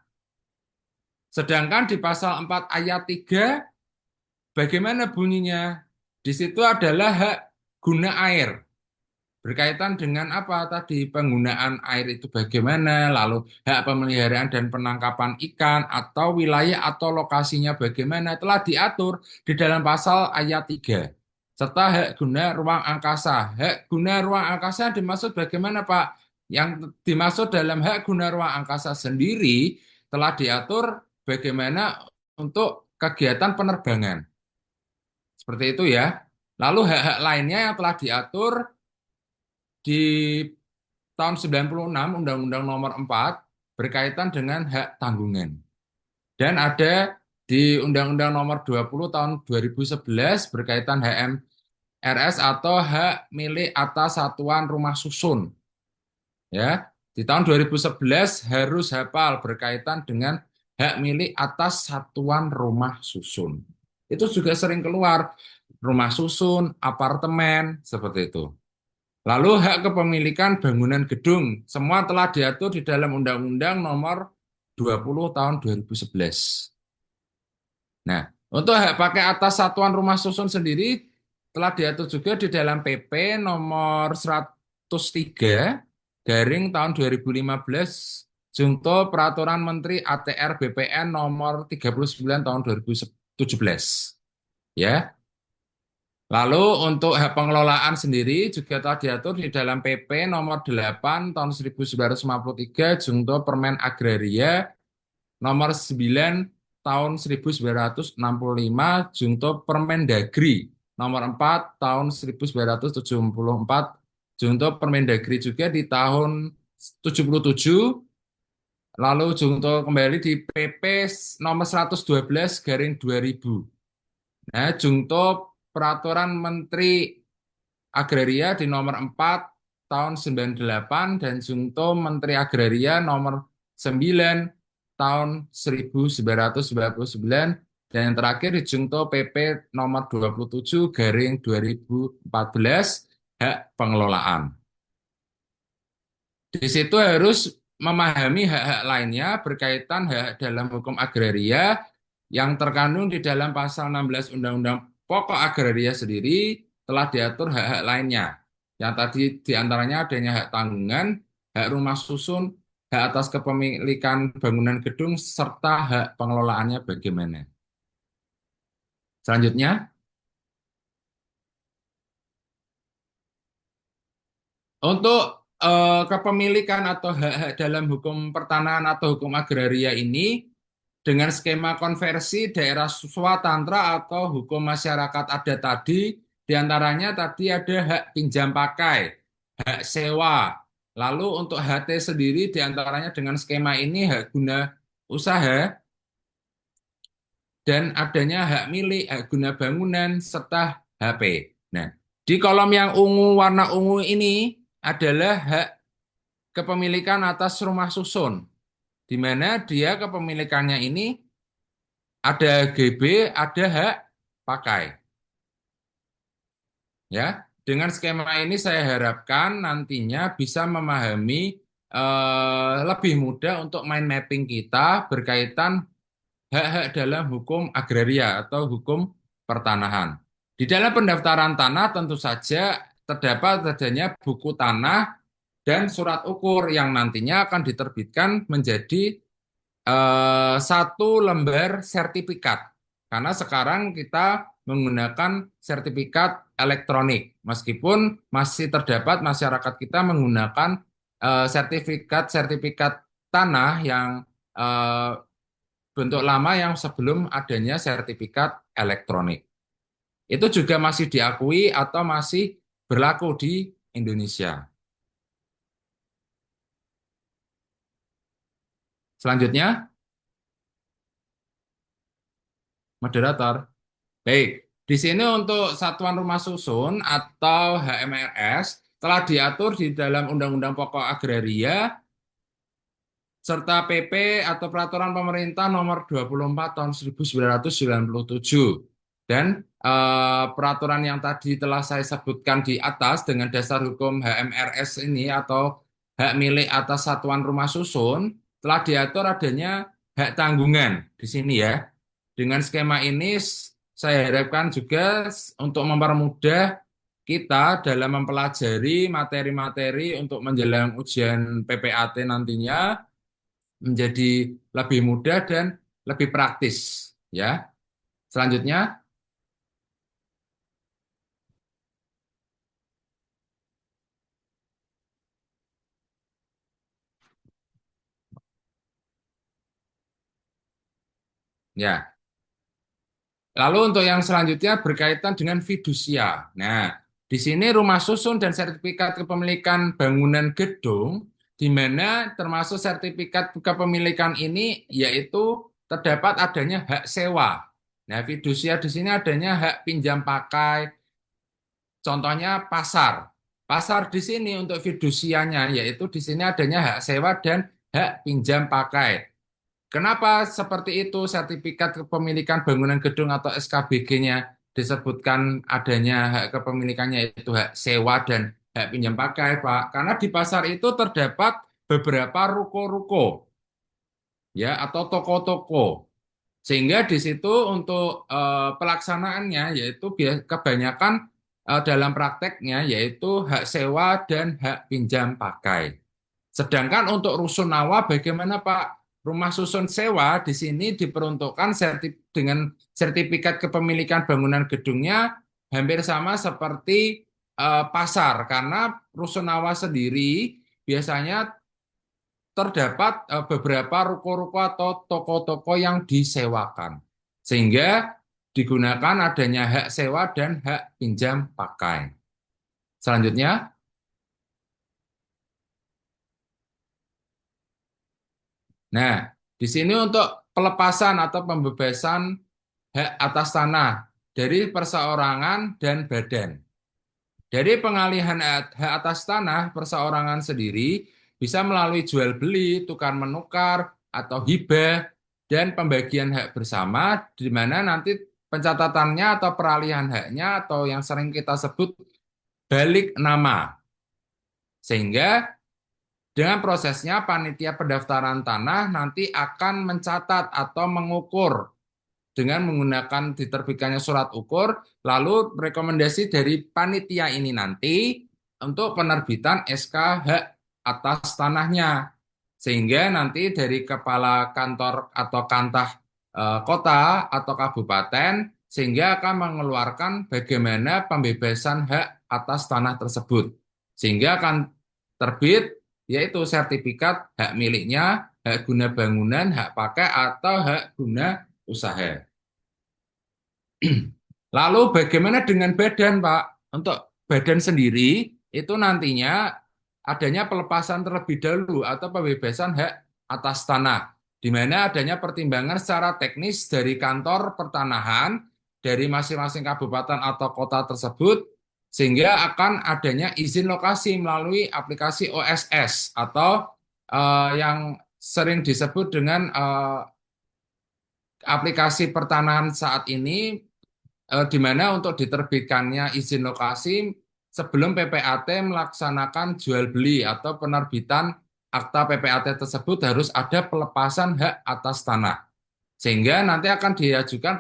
Sedangkan di pasal 4 ayat 3 bagaimana bunyinya? Di situ adalah hak guna air. Berkaitan dengan apa tadi penggunaan air itu bagaimana, lalu hak pemeliharaan dan penangkapan ikan atau wilayah atau lokasinya bagaimana telah diatur di dalam pasal ayat 3. Serta hak guna ruang angkasa. Hak guna ruang angkasa dimaksud bagaimana Pak? Yang dimaksud dalam hak guna ruang angkasa sendiri telah diatur bagaimana untuk kegiatan penerbangan. Seperti itu ya. Lalu hak-hak lainnya yang telah diatur di tahun 96 Undang-Undang Nomor 4 berkaitan dengan hak tanggungan. Dan ada di Undang-Undang Nomor 20 tahun 2011 berkaitan HMRS atau hak milik atas satuan rumah susun. Ya, di tahun 2011 harus hafal berkaitan dengan hak milik atas satuan rumah susun. Itu juga sering keluar rumah susun, apartemen, seperti itu. Lalu hak kepemilikan bangunan gedung, semua telah diatur di dalam Undang-Undang Nomor 20 tahun 2011. Nah, untuk hak pakai atas satuan rumah susun sendiri telah diatur juga di dalam PP Nomor 103 garing tahun 2015 junto Peraturan Menteri ATR BPN Nomor 39 tahun 2017. Ya. Lalu untuk hak pengelolaan sendiri juga telah diatur di dalam PP nomor 8 tahun 1953 junto Permen Agraria nomor 9 tahun 1965 junto Permendagri nomor 4 tahun 1974 junto Permendagri juga di tahun 77 lalu junto kembali di PP nomor 112 garing 2000. Nah, junto Peraturan Menteri Agraria di nomor 4 tahun 98 dan junto Menteri Agraria nomor 9 tahun 1999 dan yang terakhir di junto PP nomor 27 garing 2014 hak pengelolaan. Di situ harus memahami hak-hak lainnya berkaitan hak dalam hukum agraria yang terkandung di dalam pasal 16 Undang-Undang Pokok Agraria sendiri telah diatur hak-hak lainnya. Yang tadi diantaranya adanya hak tanggungan, hak rumah susun, hak atas kepemilikan bangunan gedung, serta hak pengelolaannya bagaimana. Selanjutnya, untuk kepemilikan atau hak-hak dalam hukum pertanahan atau hukum agraria ini dengan skema konversi daerah swatantra atau hukum masyarakat adat tadi, diantaranya tadi ada hak pinjam pakai, hak sewa. Lalu untuk HT sendiri diantaranya dengan skema ini hak guna usaha dan adanya hak milik, hak guna bangunan, serta HP. Nah, di kolom yang ungu, warna ungu ini adalah hak kepemilikan atas rumah susun, di mana dia kepemilikannya ini ada GB, ada hak pakai. Ya, dengan skema ini saya harapkan nantinya bisa memahami lebih mudah untuk mind mapping kita berkaitan hak-hak dalam hukum agraria atau hukum pertanahan. Di dalam pendaftaran tanah tentu saja terdapat adanya buku tanah dan surat ukur yang nantinya akan diterbitkan menjadi satu lembar sertifikat. Karena sekarang kita menggunakan sertifikat elektronik, meskipun masih terdapat masyarakat kita menggunakan sertifikat-sertifikat tanah yang eh, bentuk lama yang sebelum adanya sertifikat elektronik. Itu juga masih diakui atau masih berlaku di Indonesia. Selanjutnya, moderator. Baik, di sini untuk satuan rumah susun atau HMRS telah diatur di dalam Undang-Undang Pokok Agraria serta PP atau Peraturan Pemerintah Nomor 24 Tahun 1997. Dan peraturan yang tadi telah saya sebutkan di atas dengan dasar hukum HMRS ini atau hak milik atas satuan rumah susun telah diatur adanya hak tanggungan di sini ya. Dengan skema ini saya harapkan juga untuk mempermudah kita dalam mempelajari materi-materi untuk menjelang ujian PPAT nantinya menjadi lebih mudah dan lebih praktis ya. Selanjutnya, ya. Lalu untuk yang selanjutnya berkaitan dengan fidusia. Nah, di sini rumah susun dan sertifikat kepemilikan bangunan gedung, di mana termasuk sertifikat kepemilikan ini yaitu terdapat adanya hak sewa. Nah, fidusia di sini adanya hak pinjam pakai, contohnya pasar. Pasar di sini untuk fidusianya yaitu di sini adanya hak sewa dan hak pinjam pakai. Kenapa seperti itu sertifikat kepemilikan bangunan gedung atau SKBG-nya disebutkan adanya hak kepemilikannya yaitu hak sewa dan hak pinjam pakai, Pak? Karena di pasar itu terdapat beberapa ruko-ruko ya atau toko-toko. Sehingga di situ untuk pelaksanaannya yaitu kebanyakan dalam prakteknya yaitu hak sewa dan hak pinjam pakai. Sedangkan untuk rusunawa bagaimana Pak? Rumah susun sewa di sini diperuntukkan dengan sertifikat kepemilikan bangunan gedungnya hampir sama seperti pasar karena rusunawa sendiri biasanya terdapat beberapa ruko-ruko atau toko-toko yang disewakan. Sehingga digunakan adanya hak sewa dan hak pinjam pakai. Selanjutnya, nah, di sini untuk pelepasan atau pembebasan hak atas tanah dari perseorangan dan badan. Dari pengalihan hak atas tanah perseorangan sendiri bisa melalui jual beli, tukar menukar, atau hibah, dan pembagian hak bersama, di mana nanti pencatatannya atau peralihan haknya atau yang sering kita sebut balik nama. Sehingga dengan prosesnya panitia pendaftaran tanah nanti akan mencatat atau mengukur dengan menggunakan diterbitkannya surat ukur, lalu rekomendasi dari panitia ini nanti untuk penerbitan SK hak atas tanahnya. Sehingga nanti dari kepala kantor atau kantah kota atau kabupaten, sehingga akan mengeluarkan bagaimana pembebasan hak atas tanah tersebut. Sehingga akan terbit yaitu sertifikat hak miliknya, hak guna bangunan, hak pakai, atau hak guna usaha. Lalu bagaimana dengan badan, Pak? Untuk badan sendiri itu nantinya adanya pelepasan terlebih dahulu atau pembebasan hak atas tanah, di mana adanya pertimbangan secara teknis dari kantor pertanahan dari masing-masing kabupaten atau kota tersebut, sehingga akan adanya izin lokasi melalui aplikasi OSS atau yang sering disebut dengan aplikasi pertanahan saat ini di mana untuk diterbitkannya izin lokasi sebelum PPAT melaksanakan jual beli atau penerbitan akta PPAT tersebut harus ada pelepasan hak atas tanah. Sehingga nanti akan diajukan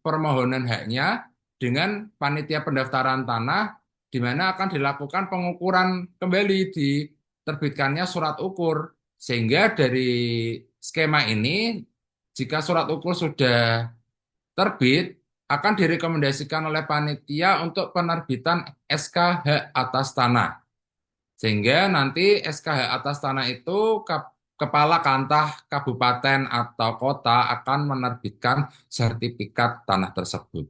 permohonan haknya dengan panitia pendaftaran tanah di mana akan dilakukan pengukuran kembali diterbitkannya surat ukur. Sehingga dari skema ini, jika surat ukur sudah terbit, akan direkomendasikan oleh panitia untuk penerbitan SK hak atas tanah. Sehingga nanti SK hak atas tanah itu Kepala Kantah Kabupaten atau Kota akan menerbitkan sertifikat tanah tersebut.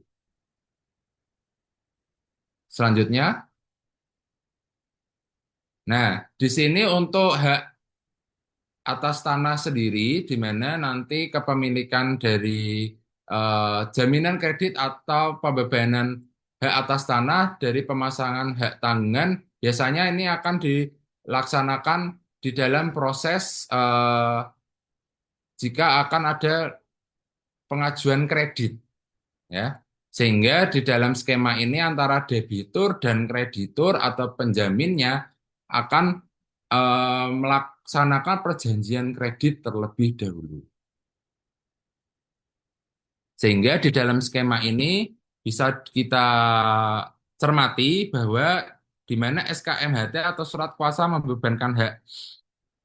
Selanjutnya, nah di sini untuk hak atas tanah sendiri, di mana nanti kepemilikan dari jaminan kredit atau pembebanan hak atas tanah dari pemasangan hak tanggungan, biasanya ini akan dilaksanakan di dalam proses jika akan ada pengajuan kredit, ya. Sehingga di dalam skema ini antara debitur dan kreditur atau penjaminnya akan melaksanakan perjanjian kredit terlebih dahulu. Sehingga di dalam skema ini bisa kita cermati bahwa di mana SKMHT atau surat kuasa membebankan hak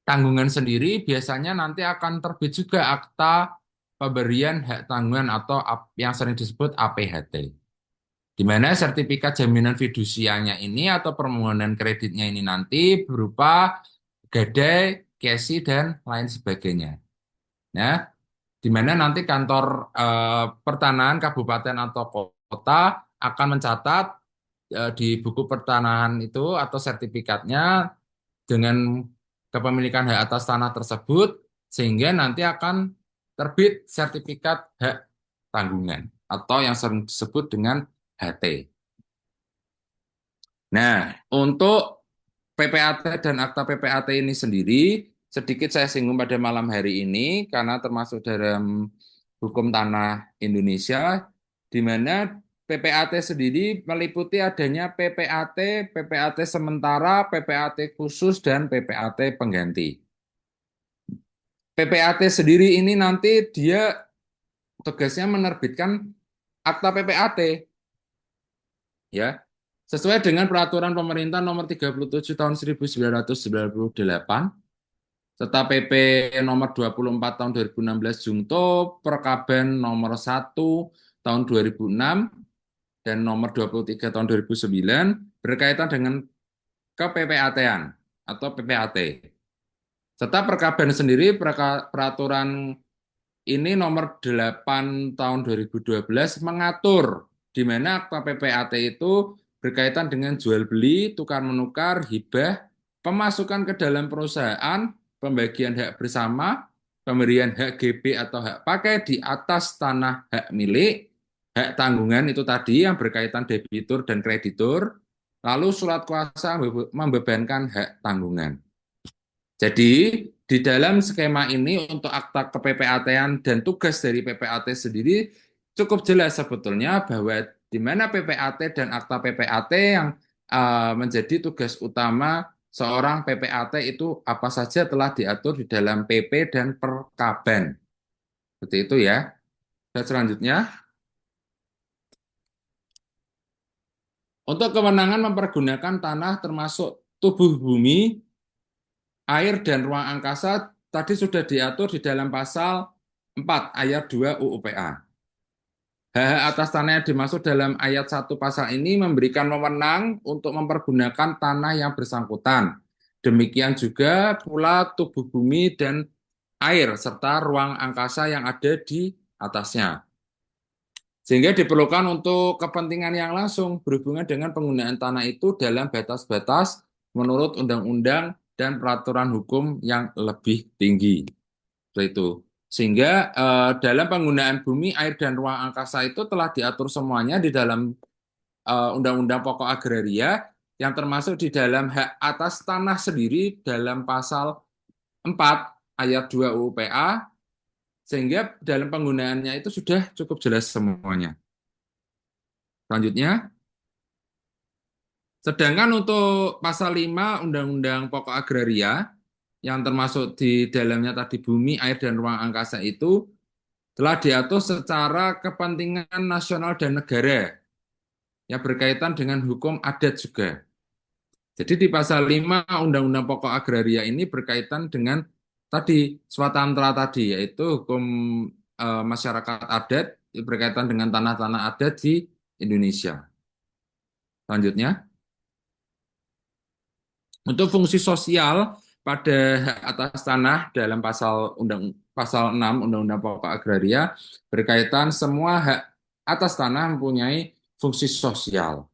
tanggungan sendiri biasanya nanti akan terbit juga akta pemberian hak tanggungan atau yang sering disebut APHT. Di mana sertifikat jaminan fidusianya ini atau permohonan kreditnya ini nanti berupa gadai, kesi, dan lain sebagainya. Nah, di mana nanti kantor pertanahan kabupaten atau kota akan mencatat di buku pertanahan itu atau sertifikatnya dengan kepemilikan hak atas tanah tersebut, sehingga nanti akan terbit sertifikat hak tanggungan atau yang sering disebut dengan HT. Nah, untuk PPAT dan akta PPAT ini sendiri, sedikit saya singgung pada malam hari ini, karena termasuk dalam hukum tanah Indonesia, di mana PPAT sendiri meliputi adanya PPAT, PPAT sementara, PPAT khusus, dan PPAT pengganti. PPAT sendiri ini nanti dia tugasnya menerbitkan akta PPAT, ya, sesuai dengan peraturan pemerintah nomor 37 tahun 1998 serta PP nomor 24 tahun 2016 Jungto Perkaben nomor 1 tahun 2006 dan nomor 23 tahun 2009 berkaitan dengan ke-PPAT-an atau PPAT. Serta Perkaben sendiri peraturan ini nomor 8 tahun 2012 mengatur di mana akta PPAT itu berkaitan dengan jual beli, tukar menukar, hibah, pemasukan ke dalam perusahaan, pembagian hak bersama, pemberian hak GB atau hak pakai di atas tanah hak milik, hak tanggungan itu tadi yang berkaitan debitur dan kreditur, lalu surat kuasa membebankan hak tanggungan. Jadi di dalam skema ini untuk akta ke-PPAT-an dan tugas dari PPAT sendiri cukup jelas sebetulnya bahwa di mana PPAT dan akta PPAT yang menjadi tugas utama seorang PPAT itu apa saja telah diatur di dalam PP dan Perkaben. Seperti itu ya. Dan selanjutnya, untuk kewenangan mempergunakan tanah termasuk tubuh bumi, air, dan ruang angkasa tadi sudah diatur di dalam pasal 4 ayat 2 UUPA. Hak atas tanah yang dimaksud dalam ayat 1 pasal ini memberikan wewenang untuk mempergunakan tanah yang bersangkutan. Demikian juga pula tubuh bumi dan air serta ruang angkasa yang ada di atasnya. Sehingga diperlukan untuk kepentingan yang langsung berhubungan dengan penggunaan tanah itu dalam batas-batas menurut undang-undang dan peraturan hukum yang lebih tinggi. Seperti itu. Sehingga dalam penggunaan bumi, air, dan ruang angkasa itu telah diatur semuanya di dalam Undang-Undang Pokok Agraria yang termasuk di dalam hak atas tanah sendiri dalam pasal 4 ayat 2 UUPA, sehingga dalam penggunaannya itu sudah cukup jelas semuanya. Selanjutnya, sedangkan untuk pasal 5 Undang-Undang Pokok Agraria yang termasuk di dalamnya tadi bumi, air, dan ruang angkasa itu telah diatur secara kepentingan nasional dan negara. yang berkaitan dengan hukum adat juga. Jadi di pasal 5 Undang-Undang Pokok Agraria ini berkaitan dengan tadi swatantra tadi, yaitu hukum masyarakat adat berkaitan dengan tanah-tanah adat di Indonesia. Selanjutnya, untuk fungsi sosial pada hak atas tanah dalam pasal 6 Undang-Undang Pokok Agraria berkaitan semua hak atas tanah mempunyai fungsi sosial.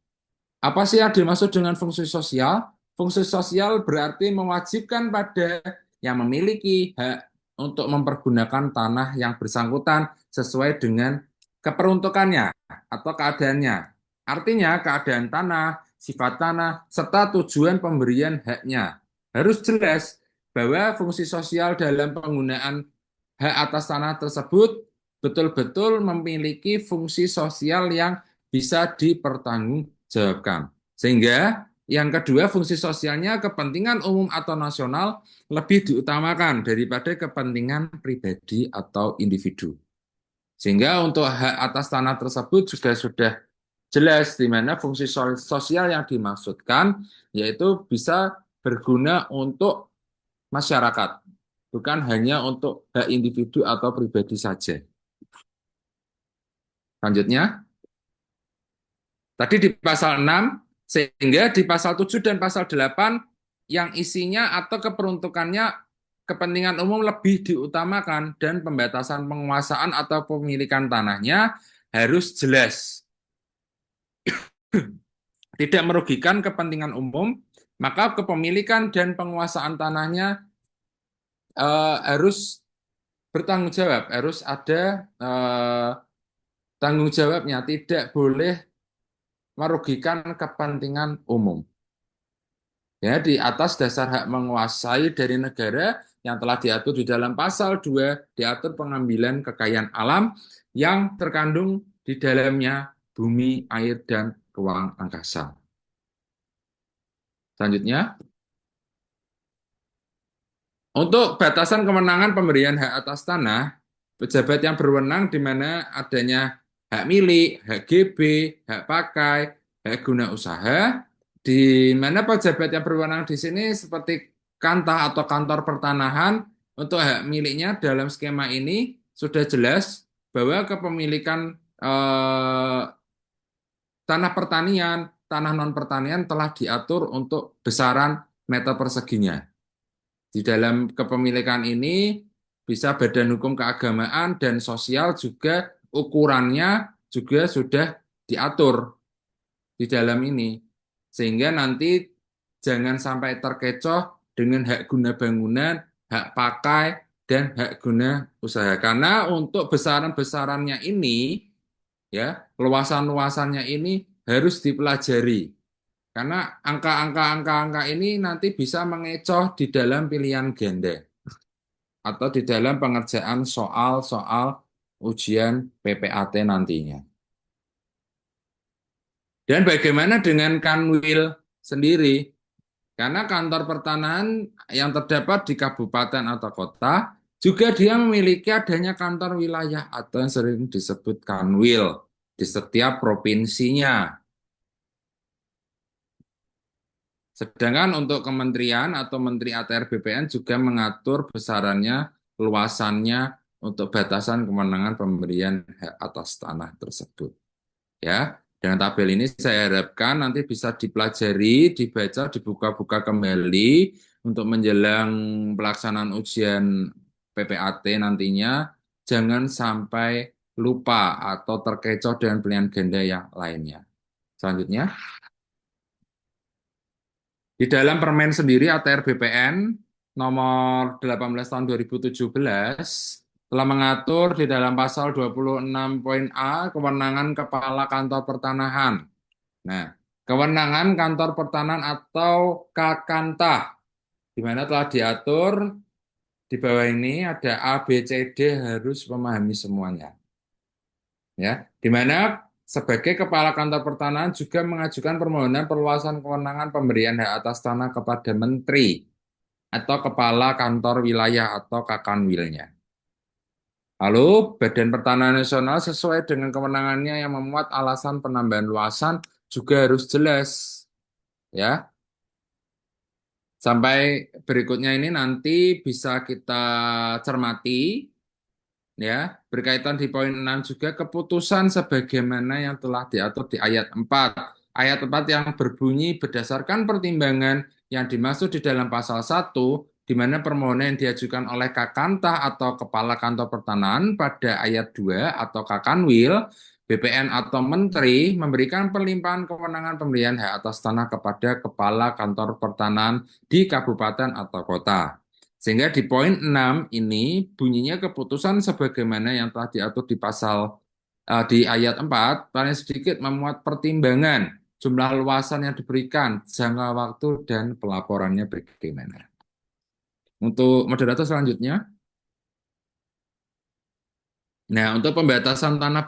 Apa sih yang dimaksud dengan fungsi sosial? Fungsi sosial berarti mewajibkan pada yang memiliki hak untuk mempergunakan tanah yang bersangkutan sesuai dengan keperuntukannya atau keadaannya. Artinya keadaan tanah, sifat tanah, serta tujuan pemberian haknya. Harus jelas bahwa fungsi sosial dalam penggunaan hak atas tanah tersebut betul-betul memiliki fungsi sosial yang bisa dipertanggungjawabkan. Sehingga yang kedua, fungsi sosialnya kepentingan umum atau nasional lebih diutamakan daripada kepentingan pribadi atau individu. Sehingga untuk hak atas tanah tersebut juga sudah jelas di mana fungsi sosial yang dimaksudkan yaitu bisa berguna untuk masyarakat, bukan hanya untuk hak individu atau pribadi saja. Selanjutnya, tadi di pasal 6, sehingga di pasal 7 dan pasal 8 yang isinya atau keperuntukannya kepentingan umum lebih diutamakan dan pembatasan penguasaan atau pemilikan tanahnya harus jelas. Tidak merugikan kepentingan umum, maka kepemilikan dan penguasaan tanahnya harus bertanggung jawab, harus ada tanggung jawabnya, tidak boleh merugikan kepentingan umum. Ya, di atas dasar hak menguasai dari negara yang telah diatur di dalam pasal 2, diatur pengambilan kekayaan alam yang terkandung di dalamnya bumi, air, dan ruang angkasa. Selanjutnya, untuk batasan kewenangan pemberian hak atas tanah, pejabat yang berwenang di mana adanya hak milik, hak GB, hak pakai, hak guna usaha, di mana pejabat yang berwenang di sini seperti kantah atau kantor pertanahan untuk hak miliknya dalam skema ini sudah jelas bahwa kepemilikan tanah pertanian, tanah non pertanian telah diatur untuk besaran meter perseginya. Di dalam kepemilikan ini bisa badan hukum keagamaan dan sosial juga ukurannya juga sudah diatur di dalam ini. Sehingga nanti jangan sampai terkecoh dengan hak guna bangunan, hak pakai, dan hak guna usaha. Karena untuk besaran-besarannya ini, ya, luasan-luasannya ini harus dipelajari. Karena angka-angka ini nanti bisa mengecoh di dalam pilihan ganda atau di dalam pengerjaan soal-soal ujian PPAT nantinya. Dan bagaimana dengan Kanwil sendiri? Karena kantor pertanahan yang terdapat di kabupaten atau kota, juga dia memiliki adanya kantor wilayah atau yang sering disebut Kanwil di setiap provinsinya. Sedangkan untuk kementerian atau Menteri ATR BPN juga mengatur besarannya, luasannya untuk batasan kewenangan pemberian hak atas tanah tersebut. Ya, dengan tabel ini saya harapkan nanti bisa dipelajari, dibaca, dibuka-buka kembali untuk menjelang pelaksanaan ujian PPAT nantinya. Jangan sampai lupa atau terkecoh dengan pilihan ganda yang lainnya. Selanjutnya. Di dalam permen sendiri ATR BPN nomor 18 tahun 2017 telah mengatur di dalam pasal 26 poin A kewenangan Kepala Kantor Pertanahan. Nah, kewenangan Kantor Pertanahan atau Kakantah di mana telah diatur di bawah ini ada A, B, C, D harus memahami semuanya. Ya, di mana sebagai Kepala Kantor Pertanahan juga mengajukan permohonan perluasan kewenangan pemberian hak atas tanah kepada Menteri atau Kepala Kantor Wilayah atau Kakanwilnya. Lalu, Badan Pertanahan Nasional sesuai dengan kewenangannya yang memuat alasan penambahan luasan juga harus jelas, ya. Sampai berikutnya ini nanti bisa kita cermati, ya, berkaitan di poin 6 juga keputusan sebagaimana yang telah diatur di ayat 4. Ayat 4 yang berbunyi berdasarkan pertimbangan yang dimaksud di dalam pasal 1, di mana permohonan yang diajukan oleh Kakantah atau Kepala Kantor Pertanahan pada ayat 2 atau Kakanwil, BPN atau Menteri memberikan perlimpahan kewenangan pemberian hak atas tanah kepada Kepala Kantor Pertanahan di kabupaten atau kota. Sehingga di poin 6 ini bunyinya keputusan sebagaimana yang telah diatur di pasal di ayat 4 paling sedikit memuat pertimbangan jumlah luasan yang diberikan, jangka waktu dan pelaporannya bagaimana. Untuk moderator selanjutnya. Nah, untuk pembatasan tanah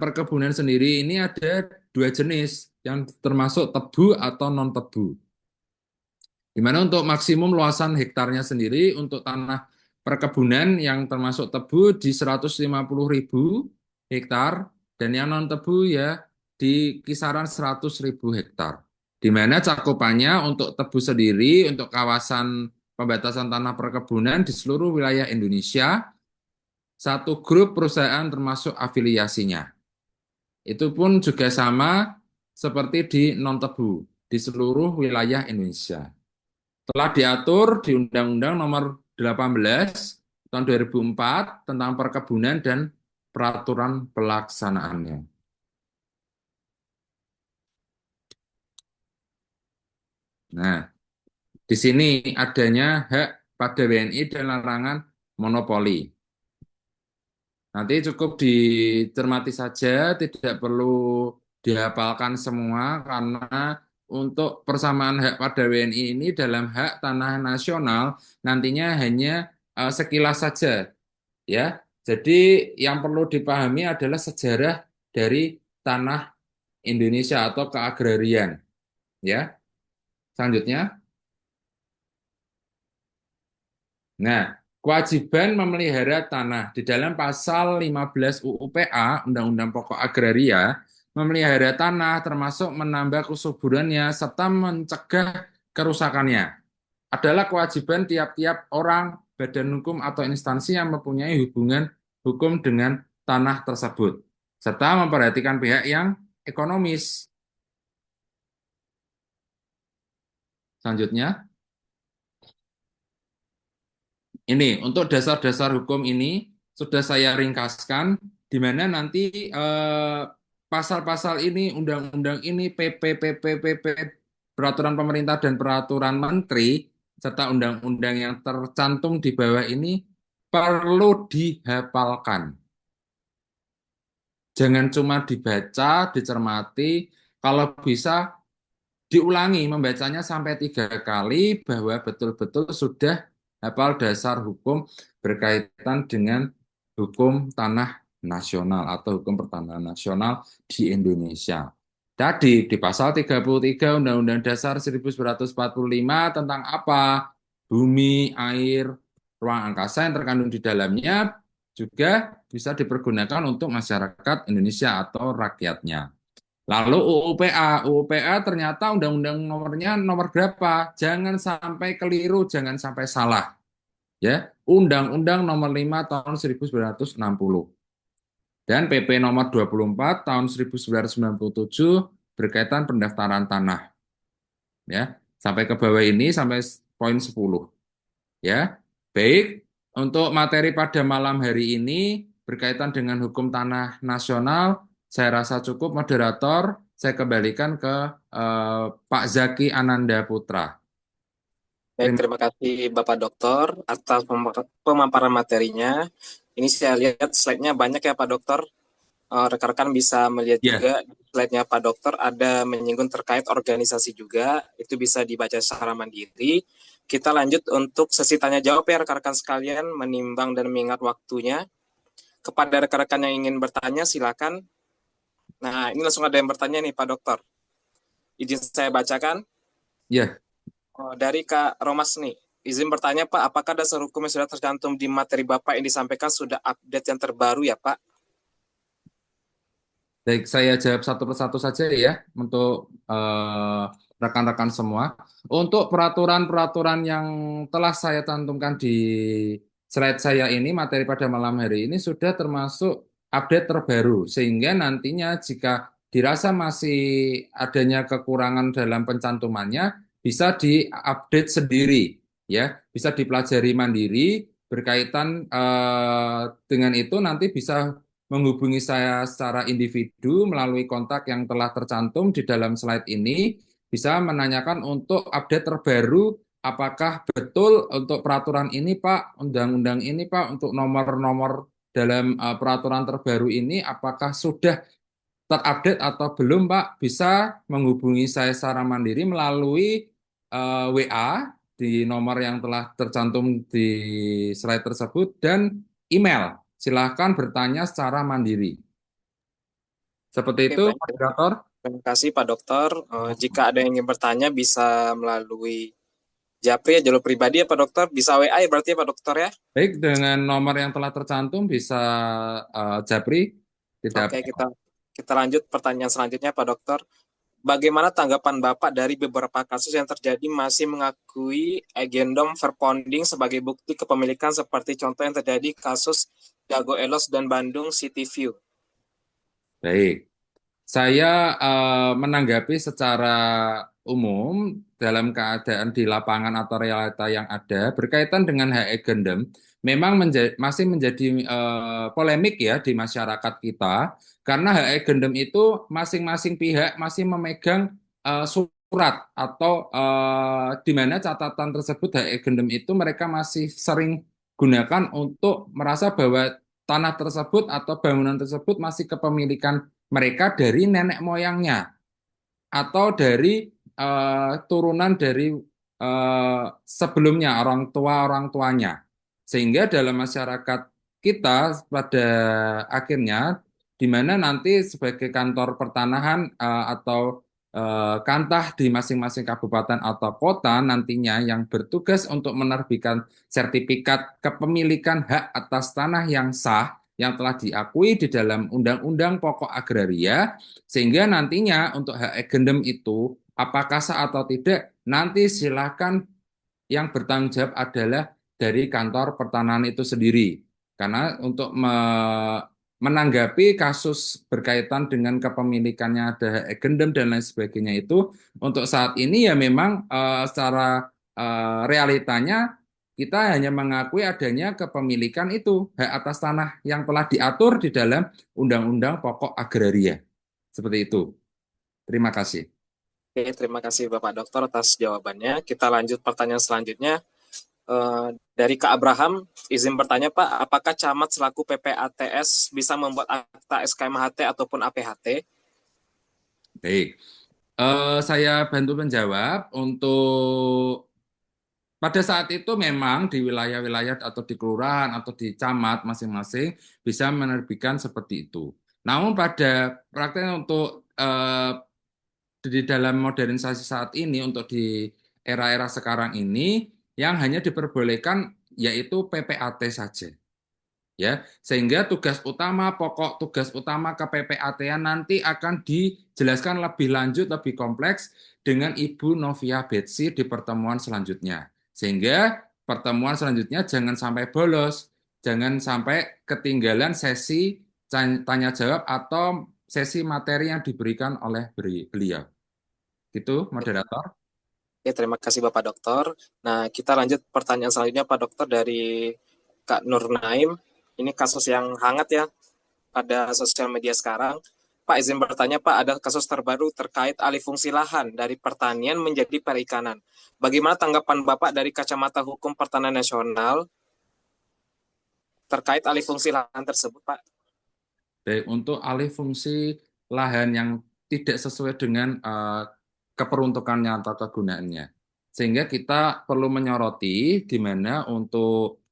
perkebunan sendiri ini ada dua jenis yang termasuk tebu atau non tebu. Di mana untuk maksimum luasan hektarnya sendiri untuk tanah perkebunan yang termasuk tebu di 150.000 hektar dan yang non tebu ya di kisaran 100.000 hektar. Di mana cakupannya untuk tebu sendiri untuk kawasan pembatasan tanah perkebunan di seluruh wilayah Indonesia satu grup perusahaan termasuk afiliasinya. Itu pun juga sama seperti di non tebu di seluruh wilayah Indonesia. Telah diatur di Undang-Undang Nomor 18 Tahun 2004 tentang perkebunan dan peraturan pelaksanaannya. Nah, di sini adanya hak pada WNI dan larangan monopoli. Nanti cukup dicermati saja, tidak perlu dihafalkan semua karena untuk persamaan hak pada WNI ini dalam hak tanah nasional nantinya hanya sekilas saja, ya. Jadi yang perlu dipahami adalah sejarah dari tanah Indonesia atau keagrarian, ya. Selanjutnya, nah, kewajiban memelihara tanah di dalam pasal 15 UU PA, Undang-Undang Pokok Agraria, memelihara tanah termasuk menambah kesuburannya serta mencegah kerusakannya. Adalah kewajiban tiap-tiap orang, badan hukum atau instansi yang mempunyai hubungan hukum dengan tanah tersebut, serta memperhatikan pihak yang ekonomis. Selanjutnya, ini untuk dasar-dasar hukum ini sudah saya ringkaskan, di mana nanti pasal-pasal ini, undang-undang ini, PP, peraturan pemerintah dan peraturan menteri, serta undang-undang yang tercantum di bawah ini perlu dihafalkan. Jangan cuma dibaca, dicermati, kalau bisa diulangi membacanya sampai 3 kali bahwa betul-betul sudah hafal dasar hukum berkaitan dengan hukum tanah nasional atau hukum pertanahan nasional di Indonesia. Tadi di pasal 33 Undang-Undang Dasar 1945 tentang apa? Bumi, air, ruang angkasa yang terkandung di dalamnya juga bisa dipergunakan untuk masyarakat Indonesia atau rakyatnya. Lalu UU PA ternyata undang-undang nomornya nomor berapa? Jangan sampai keliru, jangan sampai salah. Ya, Undang-Undang Nomor 5 Tahun 1960 dan PP Nomor 24 Tahun 1997 berkaitan pendaftaran tanah. Ya, sampai ke bawah ini sampai poin 10. Ya, baik. Untuk materi pada malam hari ini berkaitan dengan hukum tanah nasional, saya rasa cukup moderator. Saya kembalikan ke Pak Zaki Ananda Putra. Baik, terima kasih Bapak Dokter atas pemaparan materinya. Ini saya lihat slide-nya banyak ya Pak Dokter. Rekan-rekan bisa melihat juga slide-nya Pak Dokter ada menyinggung terkait organisasi juga. Itu bisa dibaca secara mandiri. Kita lanjut untuk sesi tanya jawab ya rekan-rekan sekalian, menimbang dan mengingat waktunya. Kepada rekan-rekan yang ingin bertanya silakan. Nah, ini langsung ada yang bertanya nih Pak Dokter. Izin saya bacakan. Ya. Dari Kak Romas nih. Izin bertanya Pak, apakah dasar hukum yang sudah tercantum di materi Bapak yang disampaikan sudah update yang terbaru ya Pak? Baik, saya jawab satu persatu saja ya untuk rekan-rekan semua. Untuk peraturan-peraturan yang telah saya cantumkan di slide saya ini, materi pada malam hari ini sudah termasuk update terbaru, sehingga nantinya jika dirasa masih adanya kekurangan dalam pencantumannya, bisa diupdate sendiri, ya, bisa dipelajari mandiri. Berkaitan dengan itu nanti bisa menghubungi saya secara individu melalui kontak yang telah tercantum di dalam slide ini, bisa menanyakan untuk update terbaru, apakah betul untuk peraturan ini Pak, undang-undang ini Pak, untuk nomor-nomor dalam peraturan terbaru ini, apakah sudah terupdate atau belum Pak, bisa menghubungi saya secara mandiri melalui WA di nomor yang telah tercantum di slide tersebut dan email. Silahkan bertanya secara mandiri. Seperti Oke, itu, baik. moderator. Terima kasih Pak Dokter. Jika ada yang ingin bertanya bisa melalui Japri ya, jalur pribadi ya Pak Dokter. Bisa WA ya berarti ya Pak Dokter ya. Baik, dengan nomor yang telah tercantum bisa Japri, tidak. Oke, kita lanjut pertanyaan selanjutnya Pak Dokter. Bagaimana tanggapan Bapak dari beberapa kasus yang terjadi masih mengakui agendum verponding sebagai bukti kepemilikan seperti contoh yang terjadi kasus Dago Elos dan Bandung City View? Baik. Saya menanggapi secara umum dalam keadaan di lapangan atau realita yang ada berkaitan dengan hak agendem memang masih menjadi polemik ya di masyarakat kita karena hak agendem itu masing-masing pihak masih memegang surat atau di mana catatan tersebut hak agendem itu mereka masih sering gunakan untuk merasa bahwa tanah tersebut atau bangunan tersebut masih kepemilikan mereka dari nenek moyangnya atau dari turunan dari sebelumnya orang tuanya. Sehingga dalam masyarakat kita pada akhirnya di mana nanti sebagai kantor pertanahan atau kantah di masing-masing kabupaten atau kota nantinya yang bertugas untuk menerbitkan sertifikat kepemilikan hak atas tanah yang sah yang telah diakui di dalam Undang-Undang Pokok Agraria, sehingga nantinya untuk hak agendem itu apakah sah atau tidak nanti silakan yang bertanggung jawab adalah dari kantor pertanahan itu sendiri. Karena untuk menanggapi kasus berkaitan dengan kepemilikannya ada agendem dan lain sebagainya itu untuk saat ini ya memang secara realitanya kita hanya mengakui adanya kepemilikan itu hak atas tanah yang telah diatur di dalam Undang-Undang Pokok Agraria. Seperti itu. Terima kasih. Oke, terima kasih Bapak Dokter atas jawabannya. Kita lanjut pertanyaan selanjutnya. Dari Kak Abraham, izin bertanya Pak, apakah camat selaku PPATS bisa membuat akta SKMHT ataupun APHT? Baik. Saya bantu menjawab untuk pada saat itu memang di wilayah-wilayah atau di kelurahan atau di camat masing-masing bisa menerbitkan seperti itu. Namun pada prakteknya untuk di dalam modernisasi saat ini untuk di era-era sekarang ini yang hanya diperbolehkan yaitu PPAT saja. Ya, sehingga tugas utama KPPAT-an nanti akan dijelaskan lebih lanjut, lebih kompleks dengan Ibu Novia Betsy di pertemuan selanjutnya. Sehingga pertemuan selanjutnya jangan sampai bolos, jangan sampai ketinggalan sesi tanya jawab atau sesi materi yang diberikan oleh beliau. Gitu, moderator. Oke, terima kasih Bapak Dokter. Nah, kita lanjut pertanyaan selanjutnya Pak Dokter dari Kak Nur Naim. Ini kasus yang hangat ya pada sosial media sekarang. Pak, izin bertanya Pak, ada kasus terbaru terkait alih fungsi lahan dari pertanian menjadi perikanan. Bagaimana tanggapan Bapak dari kacamata hukum pertanian nasional terkait alih fungsi lahan tersebut, Pak? Baik, untuk alih fungsi lahan yang tidak sesuai dengan keperuntukannya atau kegunaannya. Sehingga kita perlu menyoroti di mana untuk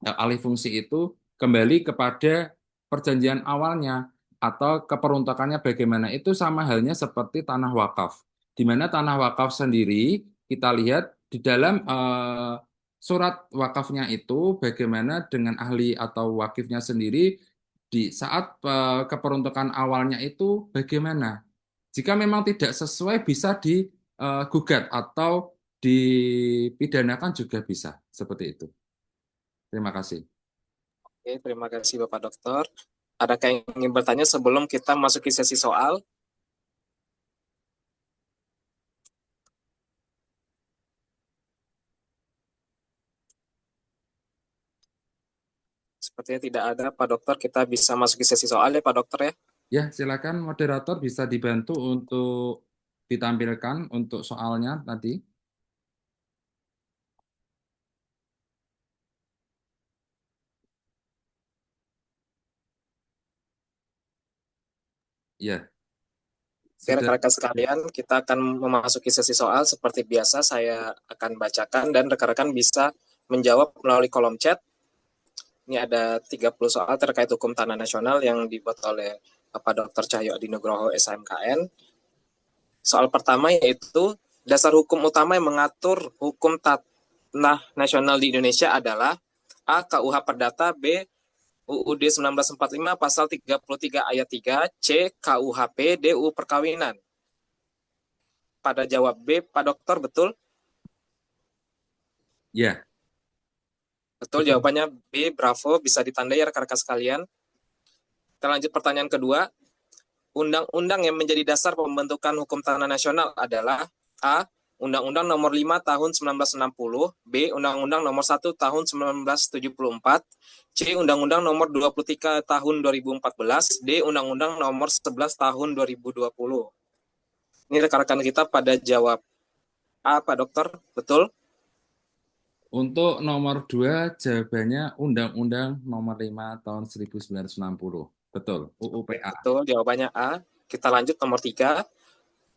alih fungsi itu kembali kepada perjanjian awalnya atau keperuntukannya bagaimana. Itu sama halnya seperti tanah wakaf. Di mana tanah wakaf sendiri kita lihat di dalam surat wakafnya itu bagaimana dengan ahli atau wakifnya sendiri di saat keperuntukan awalnya itu bagaimana? Jika memang tidak sesuai bisa digugat atau dipidanakan juga bisa seperti itu. Terima kasih. Oke, terima kasih Bapak Dokter. Adakah yang ingin bertanya sebelum kita masuki sesi soal? Sepertinya tidak ada, Pak Dokter. Kita bisa masuki sesi soal ya, Pak Dokter ya. Ya, silakan moderator bisa dibantu untuk ditampilkan untuk soalnya tadi. Ya, Oke, sudah. rekan-rekan sekalian, kita akan memasuki sesi soal. Seperti biasa, saya akan bacakan dan rekan-rekan bisa menjawab melalui kolom chat. Ini ada 30 soal terkait hukum tanah nasional yang dibuat oleh Bapak Dr. Cahyo Adinugroho SMKN. Soal pertama yaitu dasar hukum utama yang mengatur hukum tanah nasional di Indonesia adalah A. KUH Perdata, B. UUD 1945 pasal 33 ayat 3, C. KUHP, D. UU Perkawinan. Pada jawab B, Pak Dokter, betul? Ya, Betul, betul. jawabannya B, bravo, bisa ditandai ya rekan-rekan sekalian. Kita lanjut pertanyaan kedua. Undang-undang yang menjadi dasar pembentukan hukum tanah nasional adalah A. Undang-Undang Nomor 5 Tahun 1960, B. Undang-Undang Nomor 1 Tahun 1974, C. Undang-Undang Nomor 23 Tahun 2014, D. Undang-Undang Nomor 11 Tahun 2020. Ini rekan-rekan kita pada jawab A, Pak Dokter, betul? Untuk nomor 2 jawabannya Undang-Undang Nomor 5 Tahun 1960. Betul, Oke, UUPA. betul, jawabannya A. Kita lanjut nomor 3.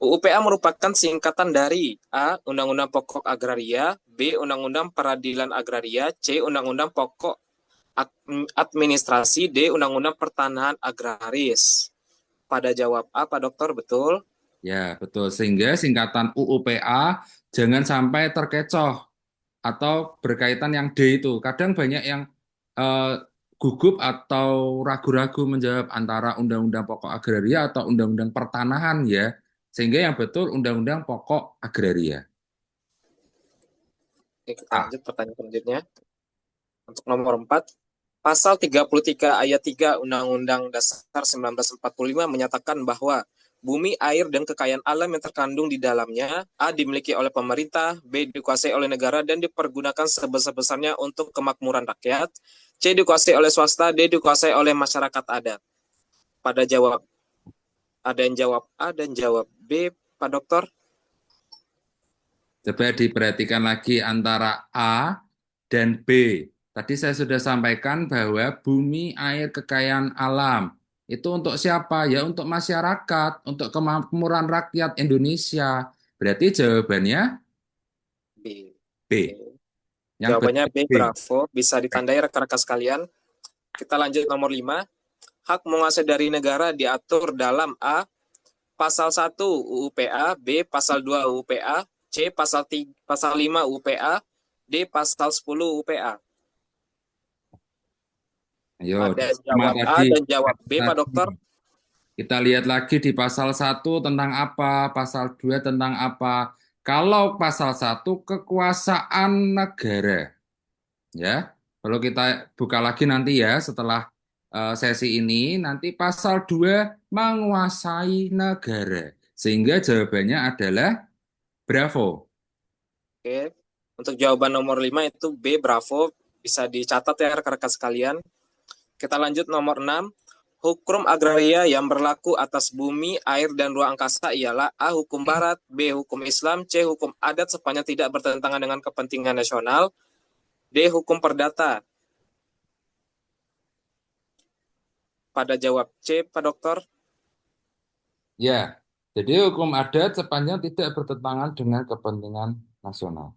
UUPA merupakan singkatan dari A. Undang-Undang Pokok Agraria, B. Undang-Undang Peradilan Agraria, C. Undang-Undang Pokok Administrasi, D. Undang-Undang Pertanahan Agraris. Pada jawab A, Pak Dokter, betul? Ya, betul. Sehingga singkatan UUPA jangan sampai terkecoh atau berkaitan yang D itu. Kadang banyak yang eh, gugup atau ragu-ragu menjawab antara Undang-Undang Pokok Agraria atau Undang-Undang Pertanahan ya. Sehingga yang betul Undang-Undang Pokok Agraria. Oke, kita A. lanjut pertanyaan selanjutnya. Untuk nomor 4, Pasal 33 ayat 3 Undang-Undang Dasar 1945 menyatakan bahwa bumi, air, dan kekayaan alam yang terkandung di dalamnya A. dimiliki oleh pemerintah, B. dikuasai oleh negara dan dipergunakan sebesar-besarnya untuk kemakmuran rakyat, C. dikuasai oleh swasta, D. dikuasai oleh masyarakat adat. Pada jawab, ada yang jawab A dan jawab B, Pak Dokter. Coba diperhatikan lagi antara A dan B. Tadi saya sudah sampaikan bahwa bumi, air, kekayaan alam itu untuk siapa? Ya untuk masyarakat, untuk kemakmuran rakyat Indonesia. Berarti jawabannya B. Oke. B. Yang Jawabannya benar B, B. bravo. Bisa ditandai rekan-rekan sekalian. Kita lanjut nomor 5. Hak menguasai dari negara diatur dalam A. Pasal 1 UUPA, B. Pasal 2 UUPA, C. Pasal 5 UUPA, D. Pasal 10 UUPA. Ayo, Ada sama jawab A tadi. dan jawab B, Pak Dokter. Kita lihat lagi di pasal 1 tentang apa, pasal 2 tentang apa. Kalau pasal 1 kekuasaan negara, ya. Kalau kita buka lagi nanti ya setelah sesi ini, nanti pasal 2 menguasai negara. Sehingga jawabannya adalah bravo. Oke. Untuk jawaban nomor 5 itu B, bravo. Bisa dicatat ya rekan-rekan sekalian. Kita lanjut nomor 6. Hukum agraria yang berlaku atas bumi, air, dan ruang angkasa ialah A. Hukum Barat, B. Hukum Islam, C. Hukum adat sepanjang tidak bertentangan dengan kepentingan nasional, D. Hukum Perdata. Pada jawab C, Pak Dokter. Ya, jadi hukum adat sepanjang tidak bertentangan dengan kepentingan nasional.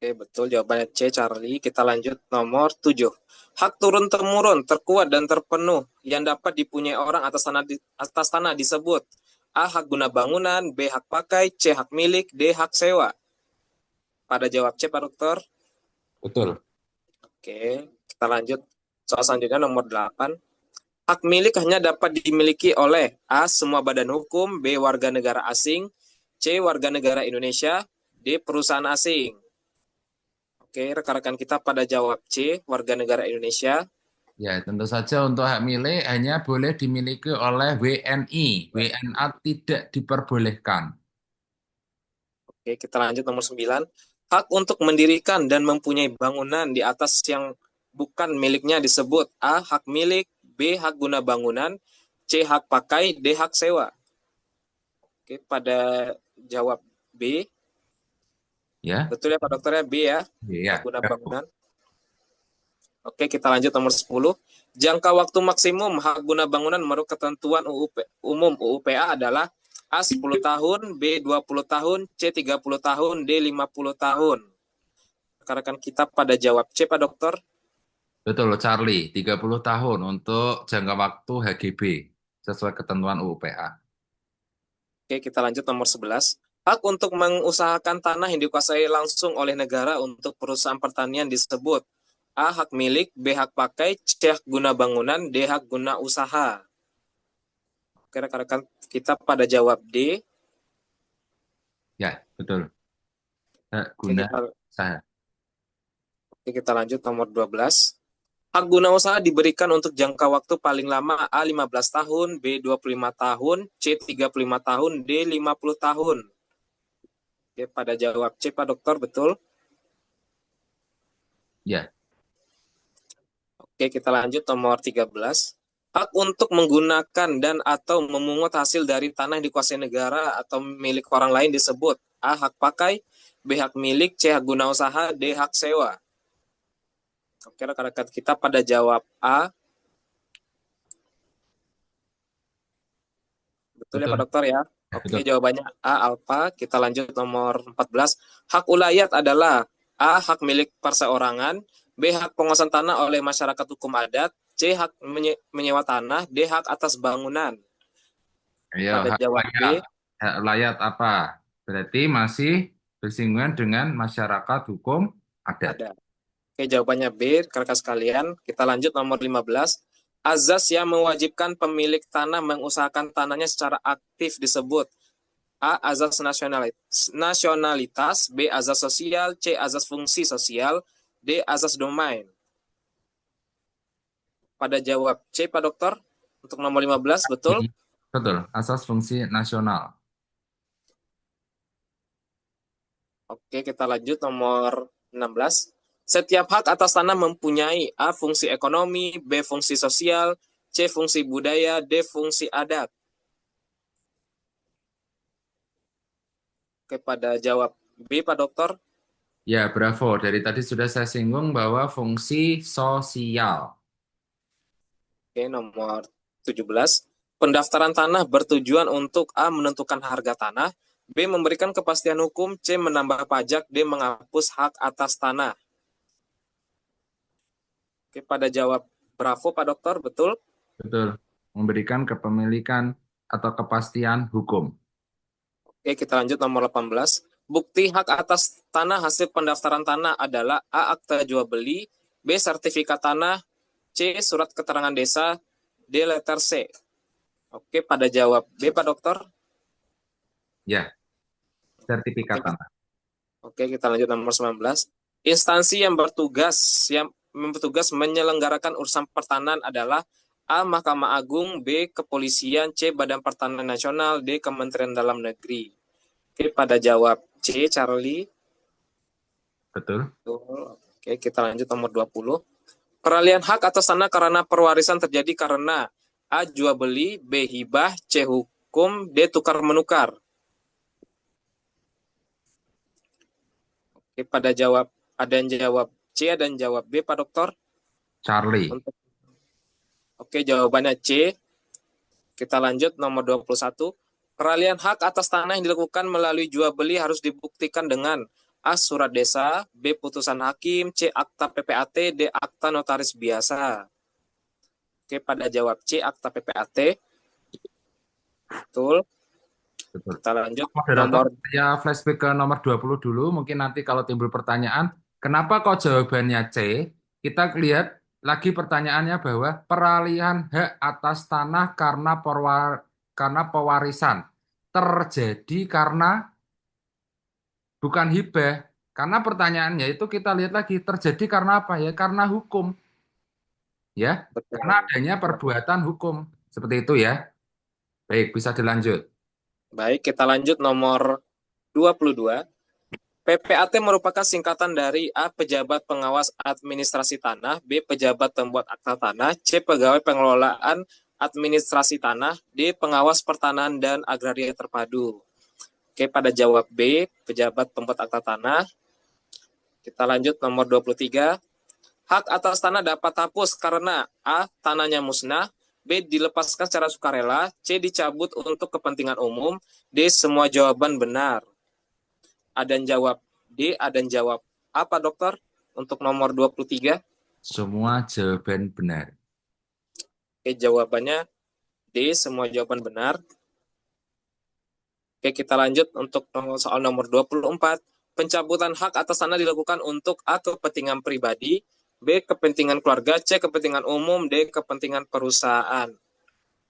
Oke, betul jawabannya C, Charlie. Kita lanjut nomor 7. Hak turun-temurun, terkuat dan terpenuh yang dapat dipunyai orang atas tanah disebut A. Hak guna bangunan, B. Hak pakai, C. Hak milik, D. Hak sewa. Pada jawab C, Pak Dokter. Betul. Oke, kita lanjut soal selanjutnya nomor 8. Hak milik hanya dapat dimiliki oleh A. Semua badan hukum, B. Warga negara asing, C. Warga negara Indonesia, D. Perusahaan asing. Oke, rekan-rekan kita pada jawab C. Warga negara Indonesia. Ya, tentu saja untuk hak milik hanya boleh dimiliki oleh WNI. WNA tidak diperbolehkan. Oke, kita lanjut nomor 9. Hak untuk mendirikan dan mempunyai bangunan di atas yang bukan miliknya disebut A. Hak milik, B. Hak guna bangunan, C. Hak pakai, D. Hak sewa. Oke, pada jawab B. Ya, Betul ya Pak Dokter ya, B ya. Hak ya. guna bangunan. Oke, kita lanjut nomor 10. Jangka waktu maksimum hak guna bangunan menurut ketentuan umum UUPA adalah A 10 tahun, B 20 tahun, C 30 tahun, D 50 tahun. Rekan-rekan kita pada jawab C, Pak Dokter. Betul, Charlie. 30 tahun untuk jangka waktu HGB sesuai ketentuan UUPA. Oke, kita lanjut nomor 11. Hak untuk mengusahakan tanah yang dikuasai langsung oleh negara untuk perusahaan pertanian disebut A. Hak milik, B. Hak pakai, C. Hak guna bangunan, D. Hak guna usaha. Oke, rekan-rekan kita pada jawab D. Ya, betul. Hak Oke, guna kita, usaha. oke, kita lanjut nomor 12. Hak guna usaha diberikan untuk jangka waktu paling lama A 15 tahun, B 25 tahun, C 35 tahun, D 50 tahun. Oke, pada jawab C, Pak Dokter, betul. Ya, Oke, kita lanjut nomor 13. Hak untuk menggunakan dan atau memungut hasil dari tanah yang dikuasai negara atau milik orang lain disebut A. Hak pakai, B. Hak milik, C. Hak guna usaha, D. Hak sewa. Oke, rekan-rekan kita pada jawab A. Betul ya Pak betul. Dokter ya? Ya, Oke, betul. jawabannya A. Alfa. Kita lanjut nomor 14. Hak ulayat adalah A. Hak milik perseorangan, B. Hak penguasaan tanah oleh masyarakat hukum adat, C. Hak menyewa tanah, D. Hak atas bangunan. Ayo, Pada hak jawab layat. B, Hak layat apa? Berarti masih bersinggungan dengan masyarakat hukum adat. ada. Oke, jawabannya B, rekan sekalian. Kita lanjut nomor 15. Azas yang mewajibkan pemilik tanah mengusahakan tanahnya secara aktif disebut A. Azas nasionalitas, B. Azas sosial, C. Azas fungsi sosial, D. Azas domain. Pada jawab C, Pak Dokter. Untuk nomor 15, betul? Betul, asas fungsi nasional. Oke, kita lanjut nomor 16. Setiap hak atas tanah mempunyai A. Fungsi ekonomi, B. Fungsi sosial, C. Fungsi budaya, D. Fungsi adat. Oke, pada jawab B, Pak Dokter. Ya, bravo. Dari tadi sudah saya singgung bahwa fungsi sosial. Oke, nomor 17. Pendaftaran tanah bertujuan untuk A. Menentukan harga tanah, B. Memberikan kepastian hukum, C. Menambah pajak, D. Menghapus hak atas tanah. Oke, pada jawab bravo, Pak Dokter, betul? Betul. Memberikan kepemilikan atau kepastian hukum. Oke, kita lanjut nomor 18. Bukti hak atas tanah hasil pendaftaran tanah adalah A. Akta jual beli, B. Sertifikat tanah, C. Surat keterangan desa, D. Letter C. Oke, pada jawab B, Pak Dokter. Ya, sertifikat Oke, tanah. oke, kita lanjut nomor 19. Instansi yang bertugas menyelenggarakan urusan pertanahan adalah A. Mahkamah Agung, B. Kepolisian, C. Badan Pertanahan Nasional, D. Kementerian Dalam Negeri. Oke, pada jawab C, Charlie. Betul. Oke, kita lanjut nomor 20. Peralihan hak atas tanah karena perwarisan terjadi karena A. Jual beli, B. Hibah, C. Hukum, D. Tukar menukar. Oke, pada jawab ada yang jawab C, ada yang jawab B, Pak Dokter. Charlie. Oke, jawabannya C. Kita lanjut nomor 21. Peralihan hak atas tanah yang dilakukan melalui jual beli harus dibuktikan dengan A. Surat desa, B. Putusan hakim, C. Akta PPAT, D. Akta notaris biasa. Oke, pada jawab C. Akta PPAT. Betul. Betul. Kita lanjut Moderator, nomor saya flashback ke nomor 20 dulu. Mungkin nanti kalau timbul pertanyaan, kenapa kok jawabannya C? Kita lihat lagi pertanyaannya bahwa peralihan hak atas tanah karena pewarisan terjadi karena bukan hibah. Karena pertanyaannya itu kita lihat lagi terjadi karena apa ya? Karena hukum, ya. Karena Betul. adanya perbuatan hukum. Seperti itu ya. Baik, bisa dilanjut. Baik, kita lanjut nomor 22. PPAT merupakan singkatan dari A. Pejabat Pengawas Administrasi Tanah, B. Pejabat Pembuat Akta Tanah, C. Pegawai Pengelolaan Administrasi Tanah, D. Pengawas Pertanahan dan Agraria Terpadu. Oke, pada jawab B, Pejabat Pembuat Akta Tanah. Kita lanjut nomor 23. Hak atas tanah dapat hapus karena A. Tanahnya musnah, B. Dilepaskan secara sukarela, C. Dicabut untuk kepentingan umum, D. Semua jawaban benar. Ada yang jawab D, ada yang jawab apa dokter? Untuk nomor 23. Semua jawaban benar. Oke, jawabannya D, semua jawaban benar. Oke, kita lanjut untuk soal nomor 24. Pencabutan hak atas tanah dilakukan untuk A. Kepentingan pribadi, B. Kepentingan keluarga, C. Kepentingan umum, D. Kepentingan perusahaan.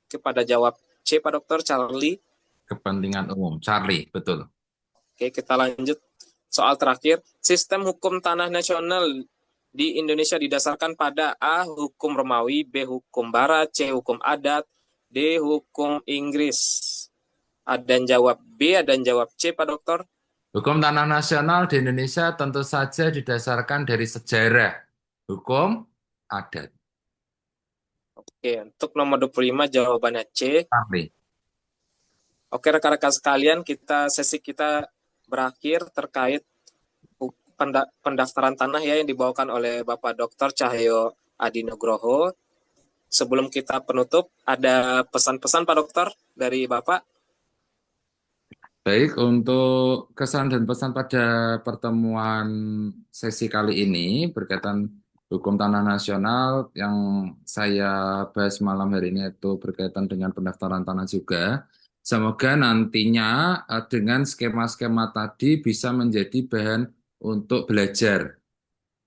Oke, pada jawab C, Pak Dokter Charlie. Kepentingan umum. Charlie, betul. Oke, kita lanjut. Soal terakhir, sistem hukum tanah nasional di Indonesia didasarkan pada A. Hukum Romawi, B. Hukum Barat, C. Hukum adat, D. Hukum Inggris. Ada yang jawab B, ada yang jawab C, Pak Dokter. Hukum tanah nasional di Indonesia tentu saja didasarkan dari sejarah. Hukum adat. Oke, untuk nomor 25 jawabannya C. Charlie. Oke, rekan-rekan sekalian, sesi kita berakhir terkait pendaftaran tanah ya yang dibawakan oleh Bapak Dr. Cahyo Adinugroho. Sebelum kita penutup, ada pesan-pesan Pak Dokter dari Bapak? Baik, untuk kesan dan pesan pada pertemuan sesi kali ini berkaitan hukum tanah nasional yang saya bahas malam hari ini itu berkaitan dengan pendaftaran tanah juga. Semoga nantinya dengan skema-skema tadi bisa menjadi bahan untuk belajar.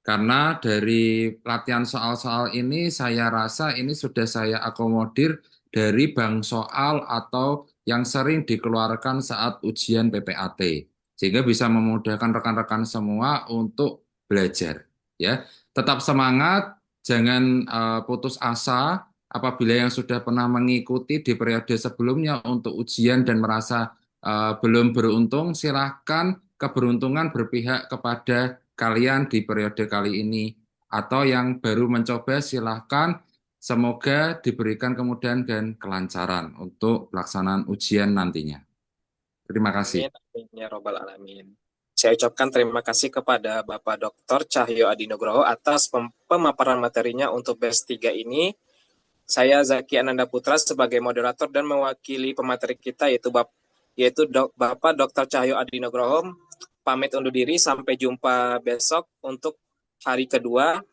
Karena dari latihan soal-soal ini saya rasa ini sudah saya akomodir dari bank soal atau yang sering dikeluarkan saat ujian PPAT. Sehingga bisa memudahkan rekan-rekan semua untuk belajar. Ya, tetap semangat, jangan putus asa. Apabila yang sudah pernah mengikuti di periode sebelumnya untuk ujian dan merasa belum beruntung, silahkan keberuntungan berpihak kepada kalian di periode kali ini. Atau yang baru mencoba silahkan semoga diberikan kemudahan dan kelancaran untuk pelaksanaan ujian nantinya. Terima kasih. Amin, amin ya robbal alamin. Saya ucapkan terima kasih kepada Bapak Dr. Cahyo Adinugroho atas pemaparan materinya untuk batch 3 ini. Saya Zaki Ananda Putra sebagai moderator dan mewakili pemateri kita yaitu Bapak Dr. Cahyo Adinugroho. Pamit undur diri, sampai jumpa besok untuk hari kedua.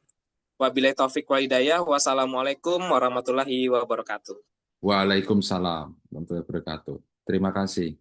Wabillahi taufik wal hidayah. Wassalamualaikum warahmatullahi wabarakatuh. Waalaikumsalam warahmatullahi wabarakatuh. Terima kasih.